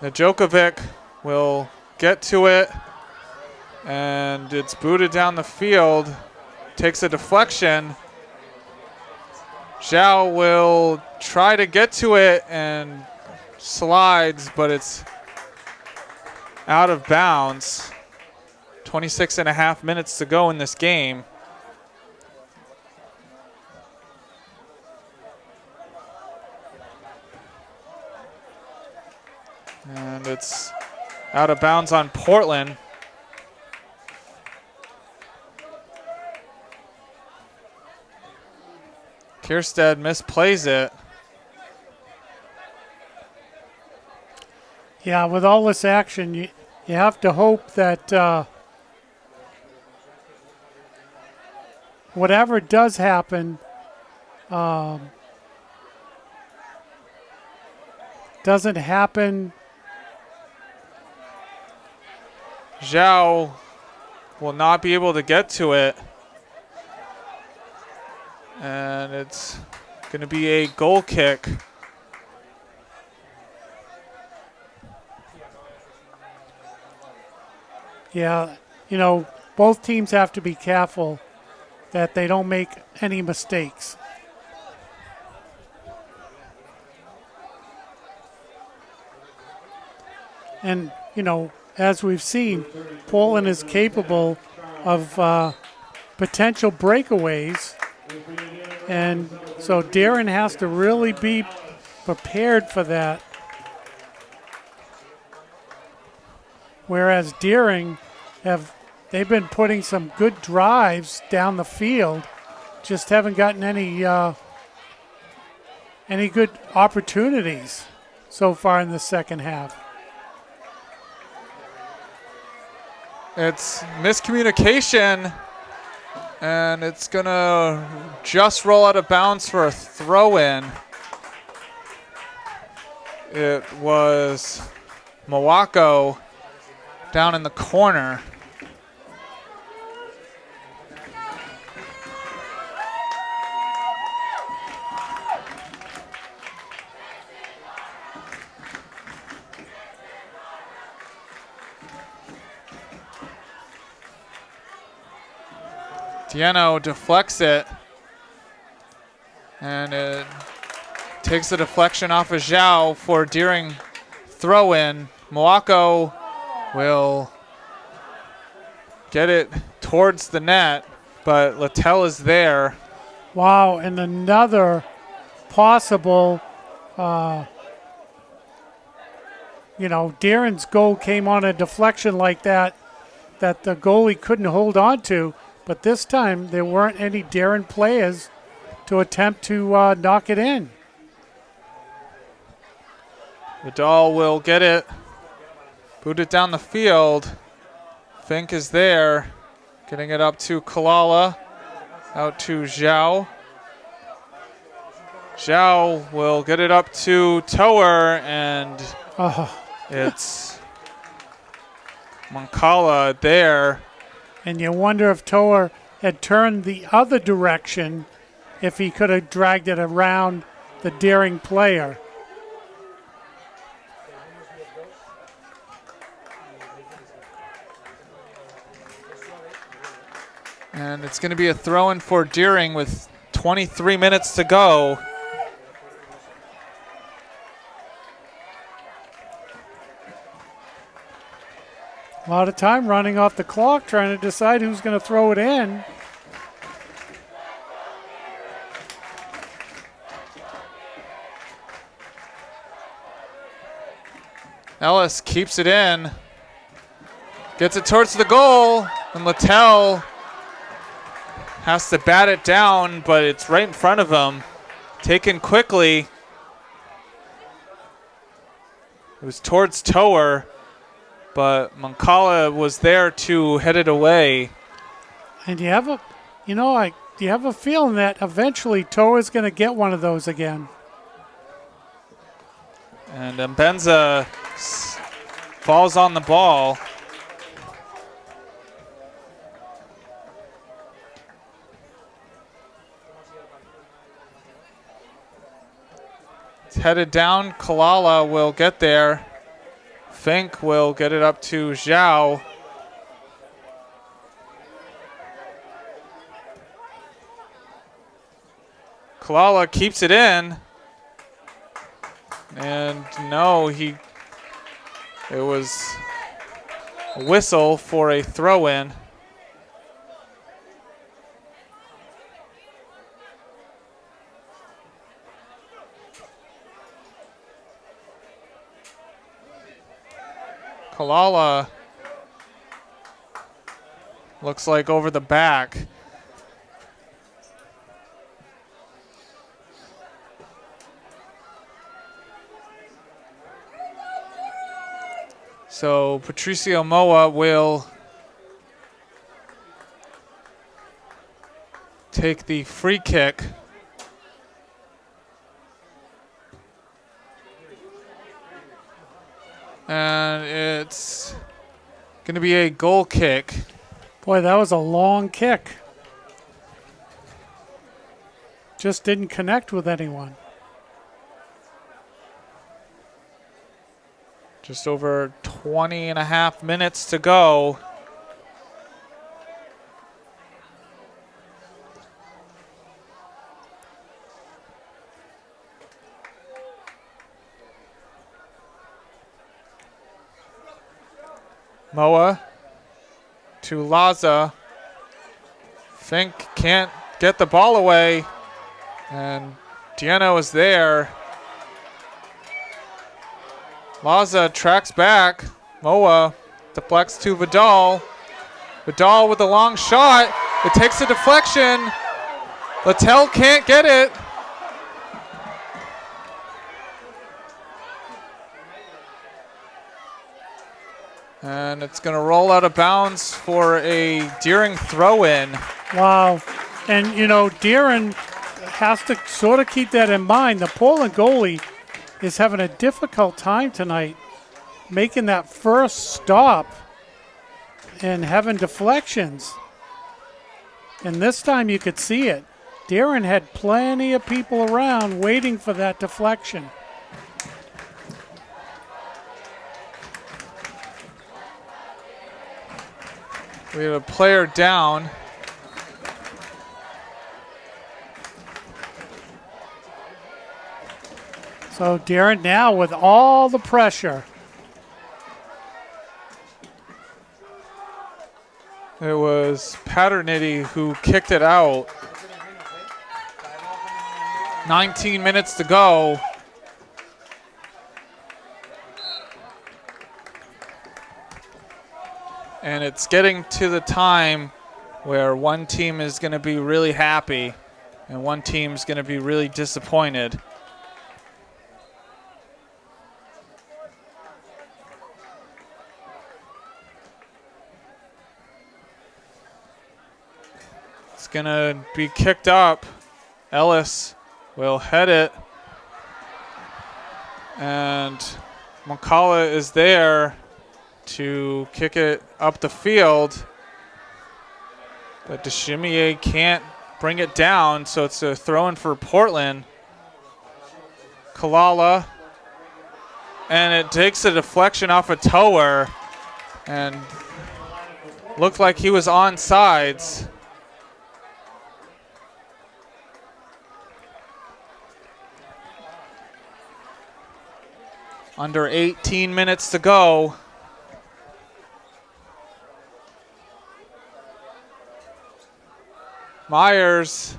Najokovic will get to it, and it's booted down the field. Takes a deflection. Zhao will try to get to it and slides, but it's out of bounds. 26 and a half minutes to go in this game. And it's out of bounds on Portland. Kierstead misplays it. Yeah, with all this action, you have to hope that whatever does happen doesn't happen. Zhao will not be able to get to it. And it's going to be a goal kick. Yeah, you know, both teams have to be careful that they don't make any mistakes. And, you know, as we've seen, Portland is capable of potential breakaways. And so Darren has to really be prepared for that. Whereas Deering they've been putting some good drives down the field, just haven't gotten any good opportunities so far in the second half. It's miscommunication, and it's going to just roll out of bounds for a throw-in. It was Mawako down in the corner. Tieno deflects it, and it takes the deflection off of Zhao for Deering throw-in. Moako will get it towards the net, but Littell is there. Wow, and another possible, Darren's goal came on a deflection like that the goalie couldn't hold on to, but this time there weren't any Darren players to attempt to knock it in. Vidal will get it, boot it down the field. Fink is there, getting it up to Kalala, out to Zhao. Zhao will get it up to Tower, and it's Moncala there. And you wonder if Tower had turned the other direction, if he could have dragged it around the daring player. And it's going to be a throw-in for Deering with 23 minutes to go. A lot of time running off the clock trying to decide who's going to throw it in. Ellis keeps it in. Gets it towards the goal. And Littell has to bat it down, but it's right in front of him. Taken quickly. It was towards Tower, but Moncala was there to head it away. And you have a feeling that eventually Tower's going to get one of those again. And Mbenza falls on the ball. It's headed down. Kalala will get there. Fink will get it up to Zhao. Kalala keeps it in. And no, it was a whistle for a throw-in. Kalala looks like over the back. So Patricio Moa will take the free kick. And it's going to be a goal kick. Boy, that was a long kick. Just didn't connect with anyone. Just over 20 and a half minutes to go. Moa to Laza. Fink can't get the ball away. And Dieno is there. Laza tracks back. Moa deflects to Vidal. Vidal with a long shot. It takes a deflection. Littell can't get it. And it's going to roll out of bounds for a Deering throw-in. Wow. And, Deering has to sort of keep that in mind. The Portland goalie is having a difficult time tonight making that first stop and having deflections. And this time you could see it. Deering had plenty of people around waiting for that deflection. We have a player down. So Deering now with all the pressure. It was Paternity who kicked it out. 19 minutes to go. And it's getting to the time where one team is going to be really happy and one team's going to be really disappointed. It's going to be kicked up. Ellis will head it. And McCullough is there to kick it up the field. But DeChimier can't bring it down, so it's a throw-in for Portland. Kalala. And it takes a deflection off a Tower. And looked like he was on sides. Under 18 minutes to go. Myers.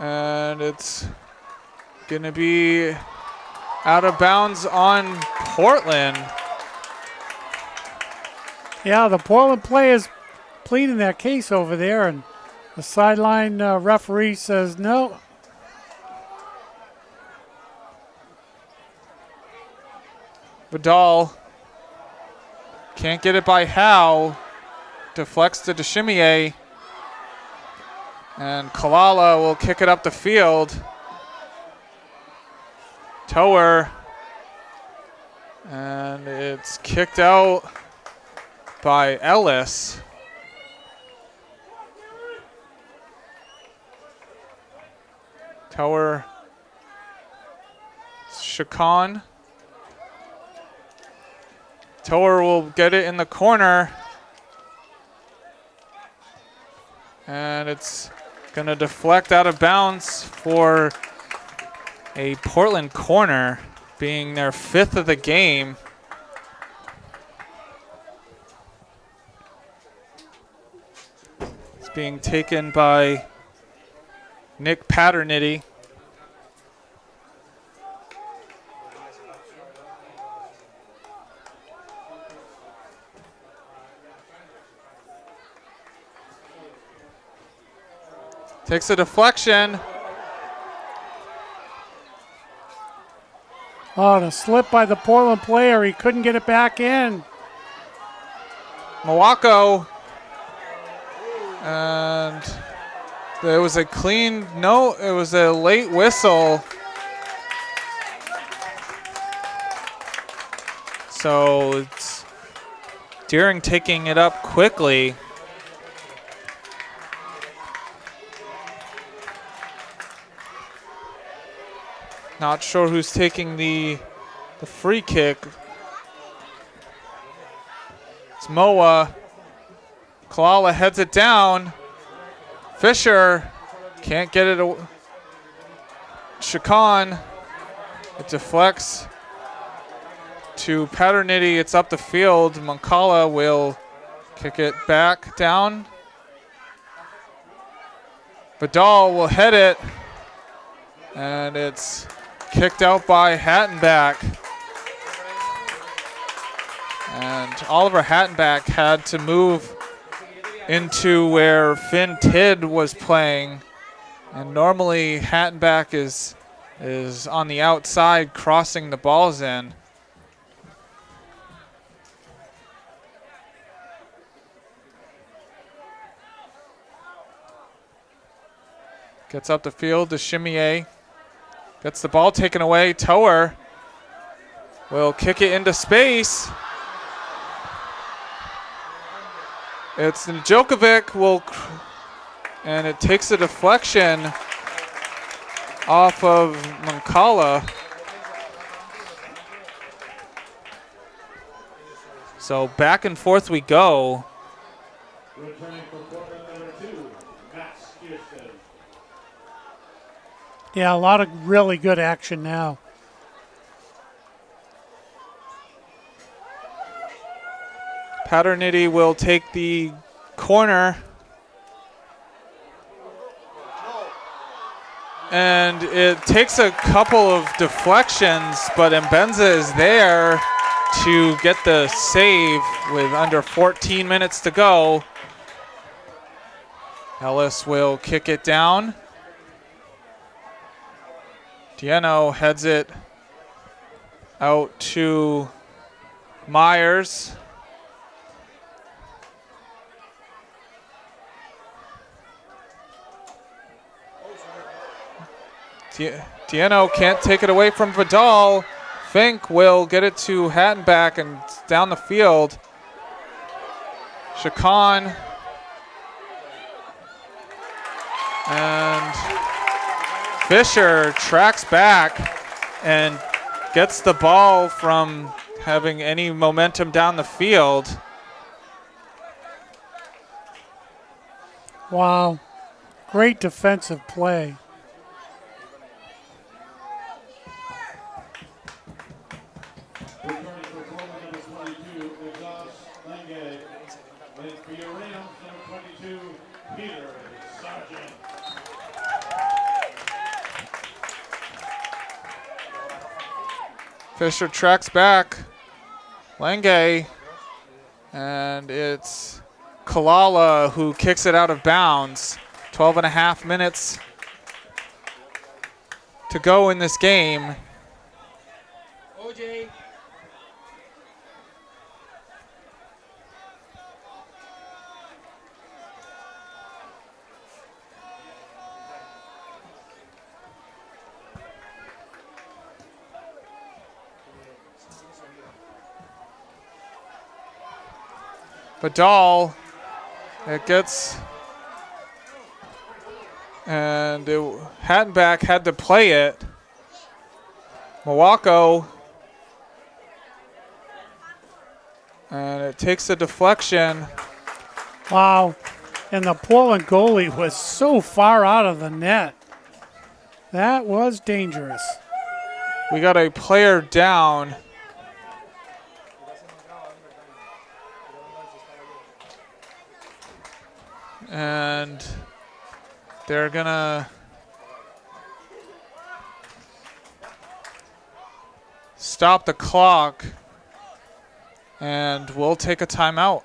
And it's going to be out of bounds on Portland. Yeah, the Portland players pleading their case over there, and the sideline referee says no. Vidal can't get it by Howe. Deflects to DeChimier. And Kalala will kick it up the field. Tower. And it's kicked out by Ellis. Tower. Chacon. Tower will get it in the corner. And it's going to deflect out of bounds for a Portland corner, being their 5th of the game. It's being taken by Nick Paternity. Takes a deflection. Oh, the slip by the Portland player. He couldn't get it back in. Mawako. And there was a clean, no, it was a late whistle. So it's Deering taking it up quickly. Not sure who's taking the free kick. It's Moa. Kalala heads it down. Fisher can't get it. Chacon. It deflects to Paternity. It's up the field. Mancala will kick it back down. Vidal will head it. And it's kicked out by Hattenback. And Oliver Hattenback had to move into where Finn Tidd was playing. And normally Hattenback is on the outside crossing the balls in. Gets up the field to Chimier. Gets the ball taken away. Tower will kick it into space. It's Djokovic and it takes a deflection off of Mancala. So back and forth we go. Yeah, a lot of really good action now. Paternity will take the corner. And it takes a couple of deflections, but Mbenza is there to get the save with under 14 minutes to go. Ellis will kick it down. Dieno heads it out to Myers. Dieno can't take it away from Vidal. Fink will get it to Hattenback and down the field. Chacon. And Fisher tracks back and gets the ball from having any momentum down the field. Wow. Great defensive play. Fisher tracks back. Lange. And it's Kalala who kicks it out of bounds. 12 and a half minutes to go in this game. OJ. Vidal, it gets, and Hattenback had to play it. Mawako, and it takes a deflection. Wow. And the Portland goalie was so far out of the net. That was dangerous. We got a player down. And they're gonna stop the clock, and we'll take a timeout.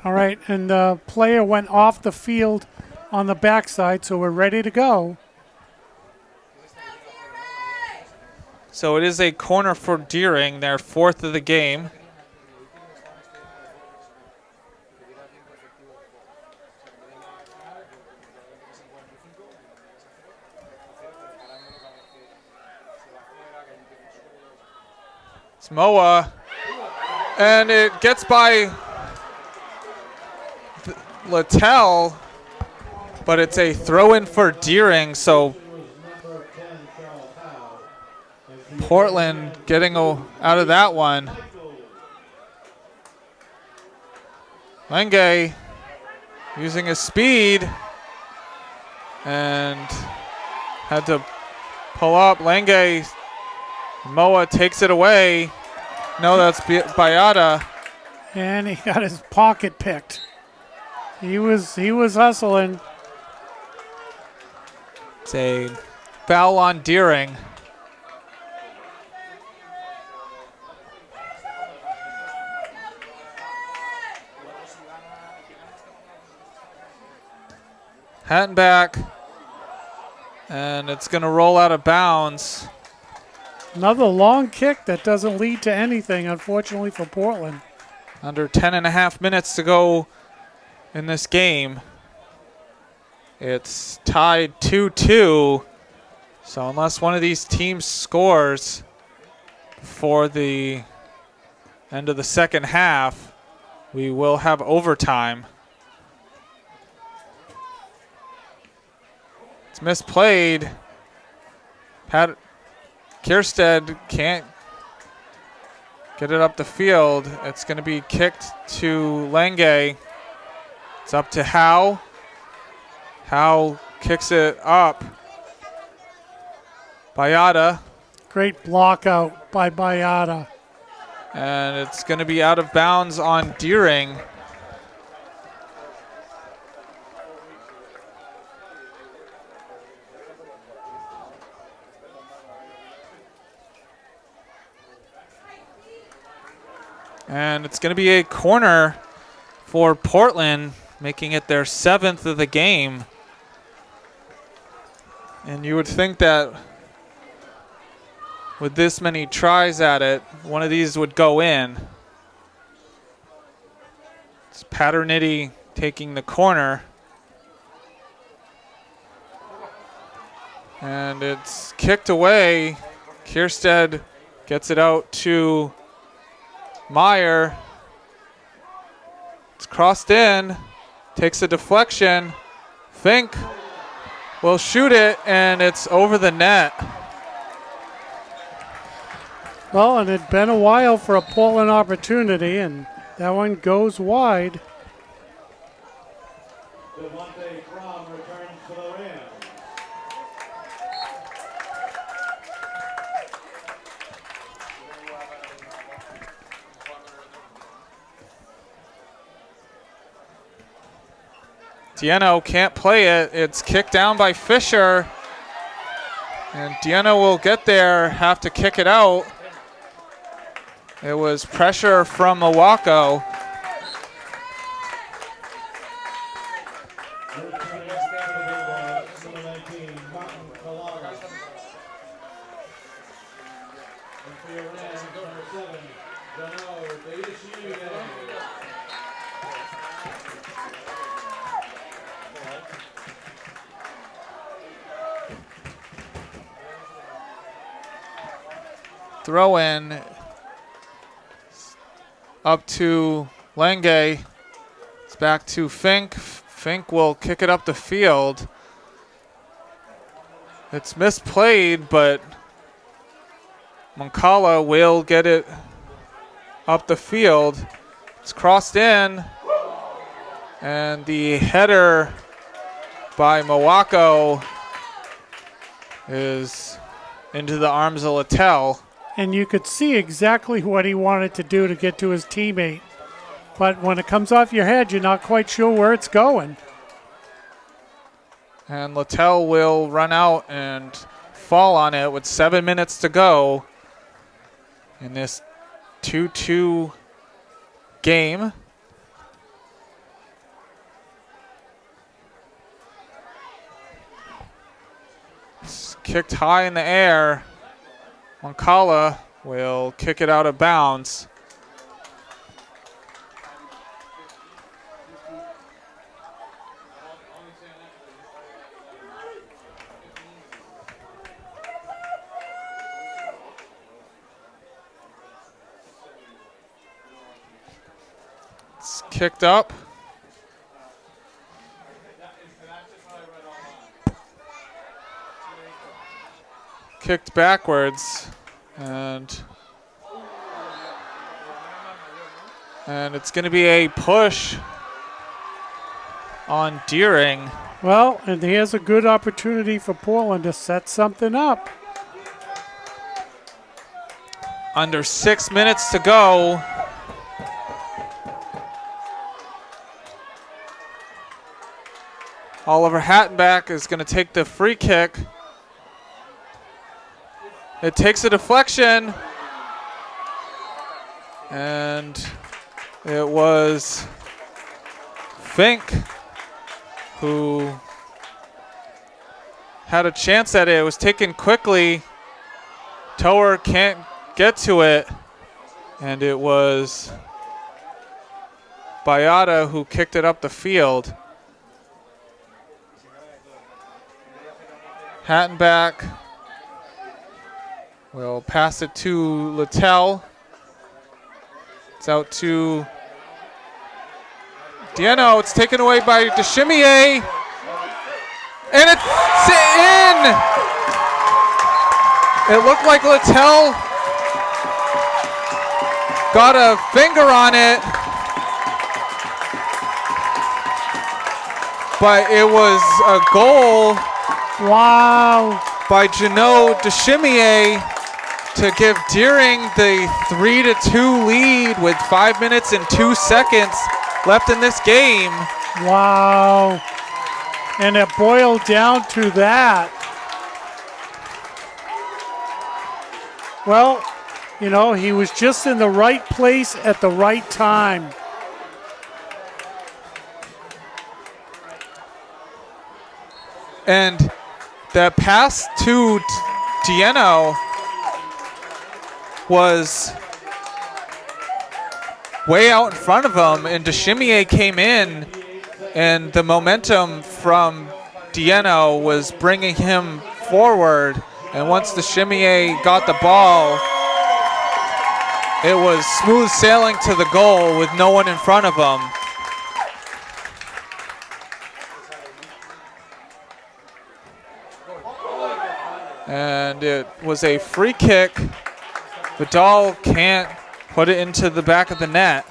All right, and the player went off the field on the backside, so we're ready to go. So it is a corner for Deering, their fourth of the game. It's Moa, and it gets by Littell, but it's a throw-in for Deering, so Portland getting out of that one. Lange using his speed and had to pull up. Lange, Moa takes it away. No, that's Bayada. And he got his pocket picked. He was hustling. It's a foul on Deering. Hattenback, and it's going to roll out of bounds. Another long kick that doesn't lead to anything, unfortunately, for Portland. Under 10 and a half minutes to go in this game. It's tied 2-2. So unless one of these teams scores before the end of the second half, we will have overtime. It's misplayed. Kierstead can't get it up the field. It's going to be kicked to Lange. It's up to Howe. Howe kicks it up. Bayada. Great block out by Bayada. And it's going to be out of bounds on Deering. And it's going to be a corner for Portland, making it their 7th of the game. And you would think that with this many tries at it, one of these would go in. It's Paternity taking the corner. And it's kicked away. Kierstead gets it out to Meyer. It's crossed in. Takes a deflection. Fink will shoot it, and it's over the net. Well, and it'd been a while for a Portland opportunity, and that one goes wide. Devontae Crum returns to the rim. Dieno can't play it. It's kicked down by Fisher. And Dieno will get there, have to kick it out. It was pressure from Mawako. Throw in up to Lenge. It's back to Fink. Fink will kick it up the field. It's misplayed, but Moncala will get it up the field. It's crossed in, and the header by Mawako is into the arms of Littell. And you could see exactly what he wanted to do to get to his teammate. But when it comes off your head, you're not quite sure where it's going. And Littell will run out and fall on it with 7 minutes to go in this 2-2 game. It's kicked high in the air. Moncala will kick it out of bounds. It's kicked up. Kicked backwards, and it's going to be a push on Deering. Well, and here's a good opportunity for Portland to set something up. Under 6 minutes to go. Oliver Hattenback is going to take the free kick. It takes a deflection, and it was Fink who had a chance at it. It was taken quickly. Tower can't get to it, and it was Bayada who kicked it up the field. Hattenback will pass it to Littell. It's out to Dieno. It's taken away by DeChimier. And it's in! It looked like Littell got a finger on it, but it was a goal. Wow. by Janot Deshimier to give Deering the 3-2 lead with 5 minutes and 2 seconds left in this game. Wow. And it boiled down to that. Well, you know, he was just in the right place at the right time. And that pass to Dieno was way out in front of him, and Deshimier came in, and the momentum from Dieno was bringing him forward. And once Deshimier got the ball, it was smooth sailing to the goal with no one in front of him. And it was a free kick. Vidal can't put it into the back of the net.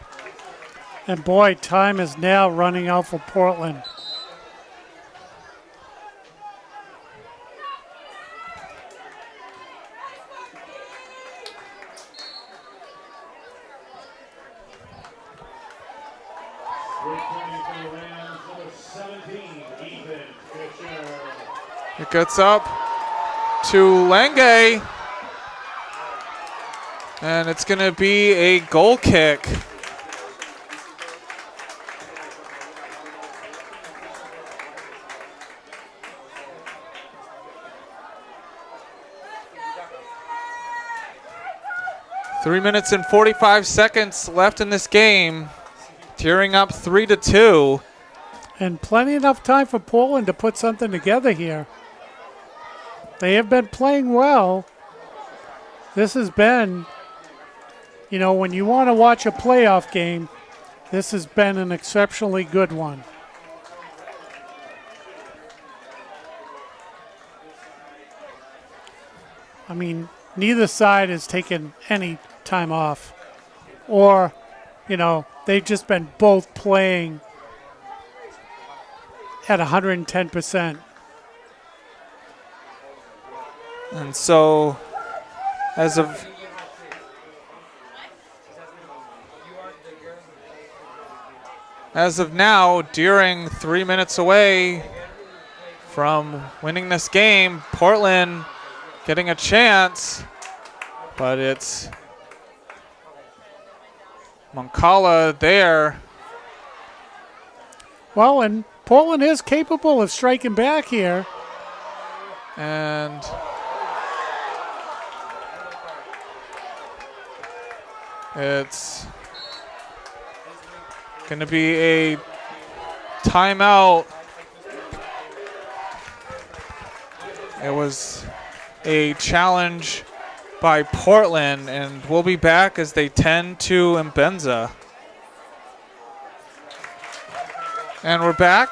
And boy, time is now running out for Portland. It gets up to Lange. And it's going to be a goal kick. Three minutes and 45 seconds left in this game. Tearing up 3-2. And plenty enough time for Portland to put something together here. They have been playing well. This has been, you know, when you want to watch a playoff game, this has been an exceptionally good one. I mean, neither side has taken any time off. Or, you know, they've just been both playing at 110%. And so, as of now, Deering 3 minutes away from winning this game. Portland getting a chance, but it's Moncala there. Well, and Portland is capable of striking back here. And it's going to be a timeout. It was a challenge by Portland, and we'll be back as they tend to Mbenza. And we're back.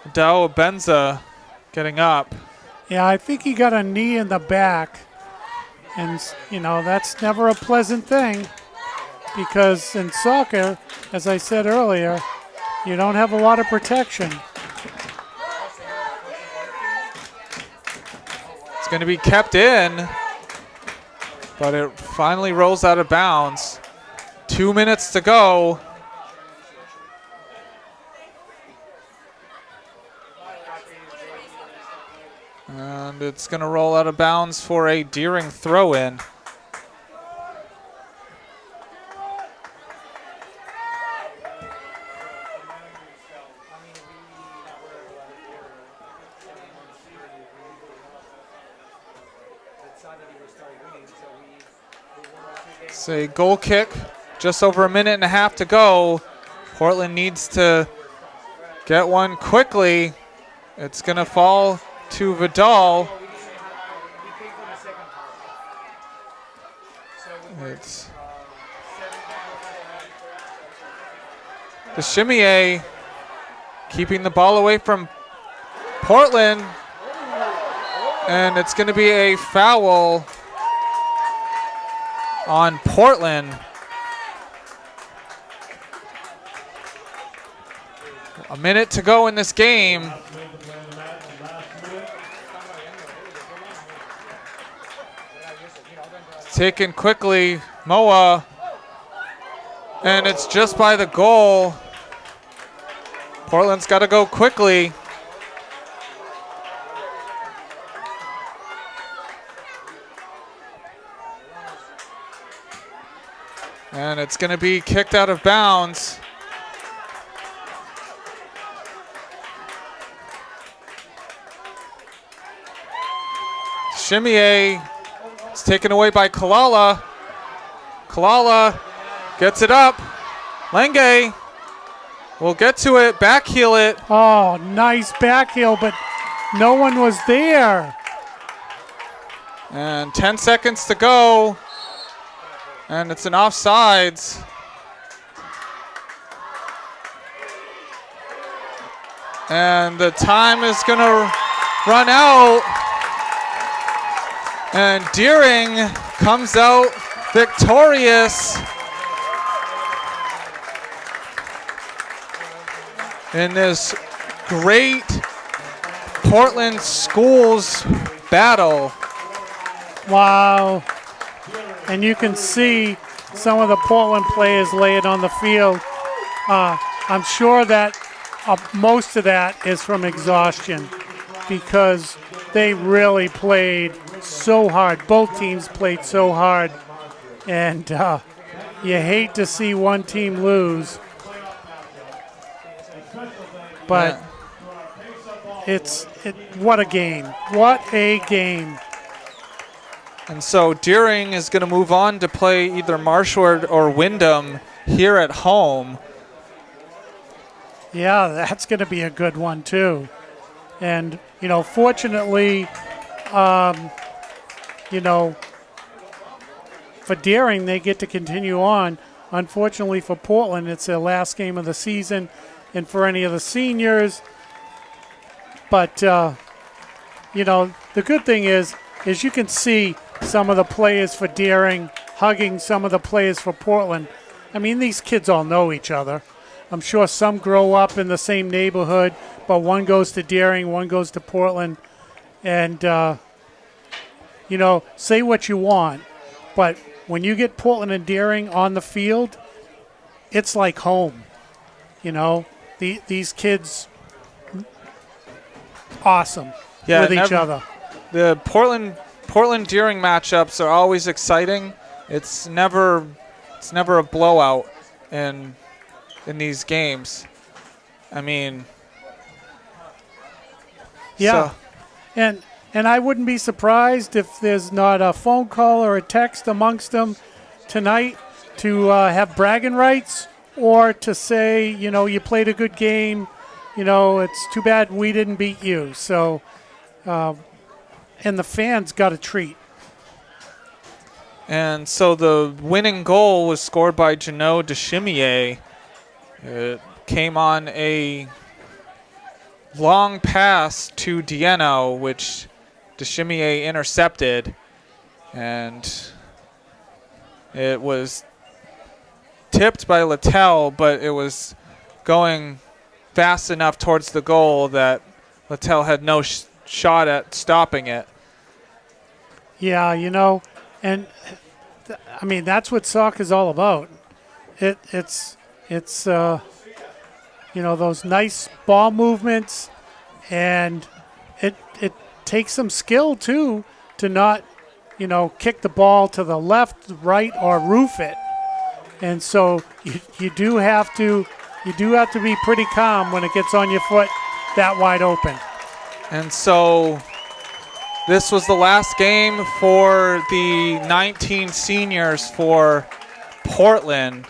Dao Mbenza getting up. Yeah, I think he got a knee in the back. And, you know, that's never a pleasant thing because in soccer, as I said earlier, you don't have a lot of protection. It's going to be kept in, but it finally rolls out of bounds. 2 minutes to go. And it's going to roll out of bounds for a Deering throw-in. It's a goal kick, just over a minute and a half to go. Portland needs to get one quickly. It's going to fall to Vidal. It's Deshimier keeping the ball away from Portland. And it's going to be a foul on Portland. A minute to go in this game. taken quickly. Moa. And it's just by the goal. Portland's got to go quickly. And it's going to be kicked out of bounds. Chimier is taken away by Kalala. Kalala gets it up. Lenge will get to it, back heel it. Oh, nice back heel, but no one was there. And 10 seconds to go. And it's an offsides. And the time is going to run out. And Deering comes out victorious in this great Portland schools battle. Wow. And you can see some of the Portland players lay it on the field. I'm sure that most of that is from exhaustion because they really played so hard. Both teams played so hard. And you hate to see one team lose. But what a game. What a game. And so Deering is going to move on to play either Marshwood or Wyndham here at home. Yeah, that's going to be a good one too. And, fortunately, for Deering, they get to continue on. Unfortunately for Portland, it's their last game of the season. And for any of the seniors. But, the good thing is you can see some of the players for Deering hugging some of the players for Portland. I mean, these kids all know each other. I'm sure some grow up in the same neighborhood, but one goes to Deering, one goes to Portland. And, say what you want, but when you get Portland and Deering on the field, it's like home. These kids, awesome with each other. The Portland Deering matchups are always exciting. It's never a blowout in these games. I mean, yeah, so. and I wouldn't be surprised if there's not a phone call or a text amongst them tonight to have bragging rights or to say, you played a good game. It's too bad we didn't beat you. So, and the fans got a treat. And so the winning goal was scored by Jano DeChimier. It came on a long pass to Dieno, which DeChimier intercepted. And it was tipped by Littell, but it was going fast enough towards the goal that Littell had no shot at stopping it. Yeah, and I mean, that's what soccer's all about. It's those nice ball movements, and it takes some skill too to not, kick the ball to the left, right, or roof it. And so you do have to be pretty calm when it gets on your foot that wide open. And so this was the last game for the 19 seniors for Portland.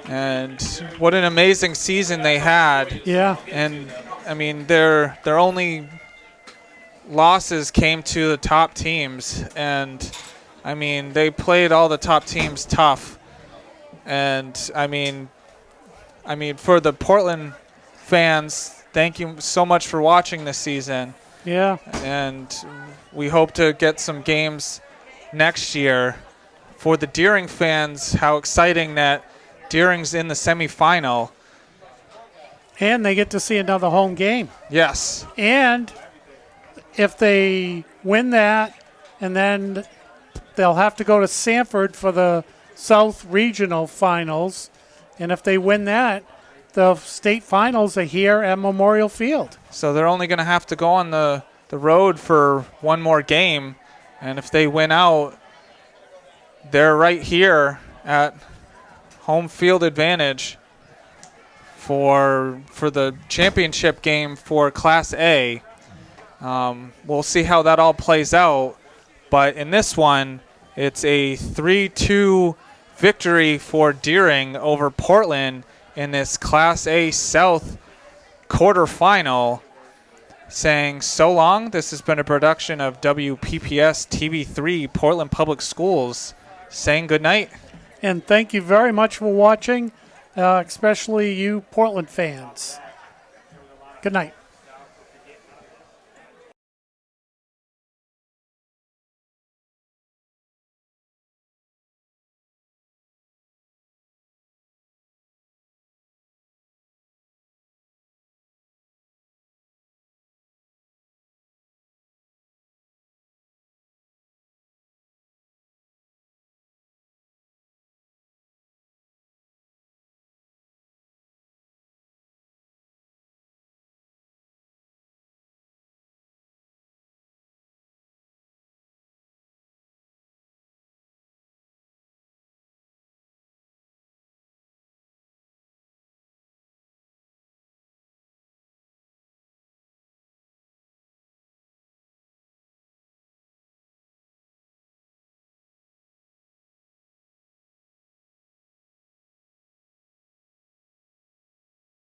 And what an amazing season they had. Yeah. And, I mean, their only losses came to the top teams. And, I mean, they played all the top teams tough. And, I mean, for the Portland fans, thank you so much for watching this season. Yeah. And we hope to get some games next year. For the Deering fans, how exciting that Deering's in the semifinal. And they get to see another home game. Yes. And if they win that and then they'll have to go to Sanford for the South Regional Finals. And if they win that, the state finals are here at Memorial Field. So they're only going to have to go on the road for one more game. And if they win out, they're right here at home field advantage for the championship game for Class A. We'll see how that all plays out. But in this one, it's a 3-2 victory for Deering over Portland in this Class A South quarterfinal. Saying so long. This has been a production of WPPS TV3 Portland Public Schools. Saying good night. And thank you very much for watching, especially you Portland fans. Good night.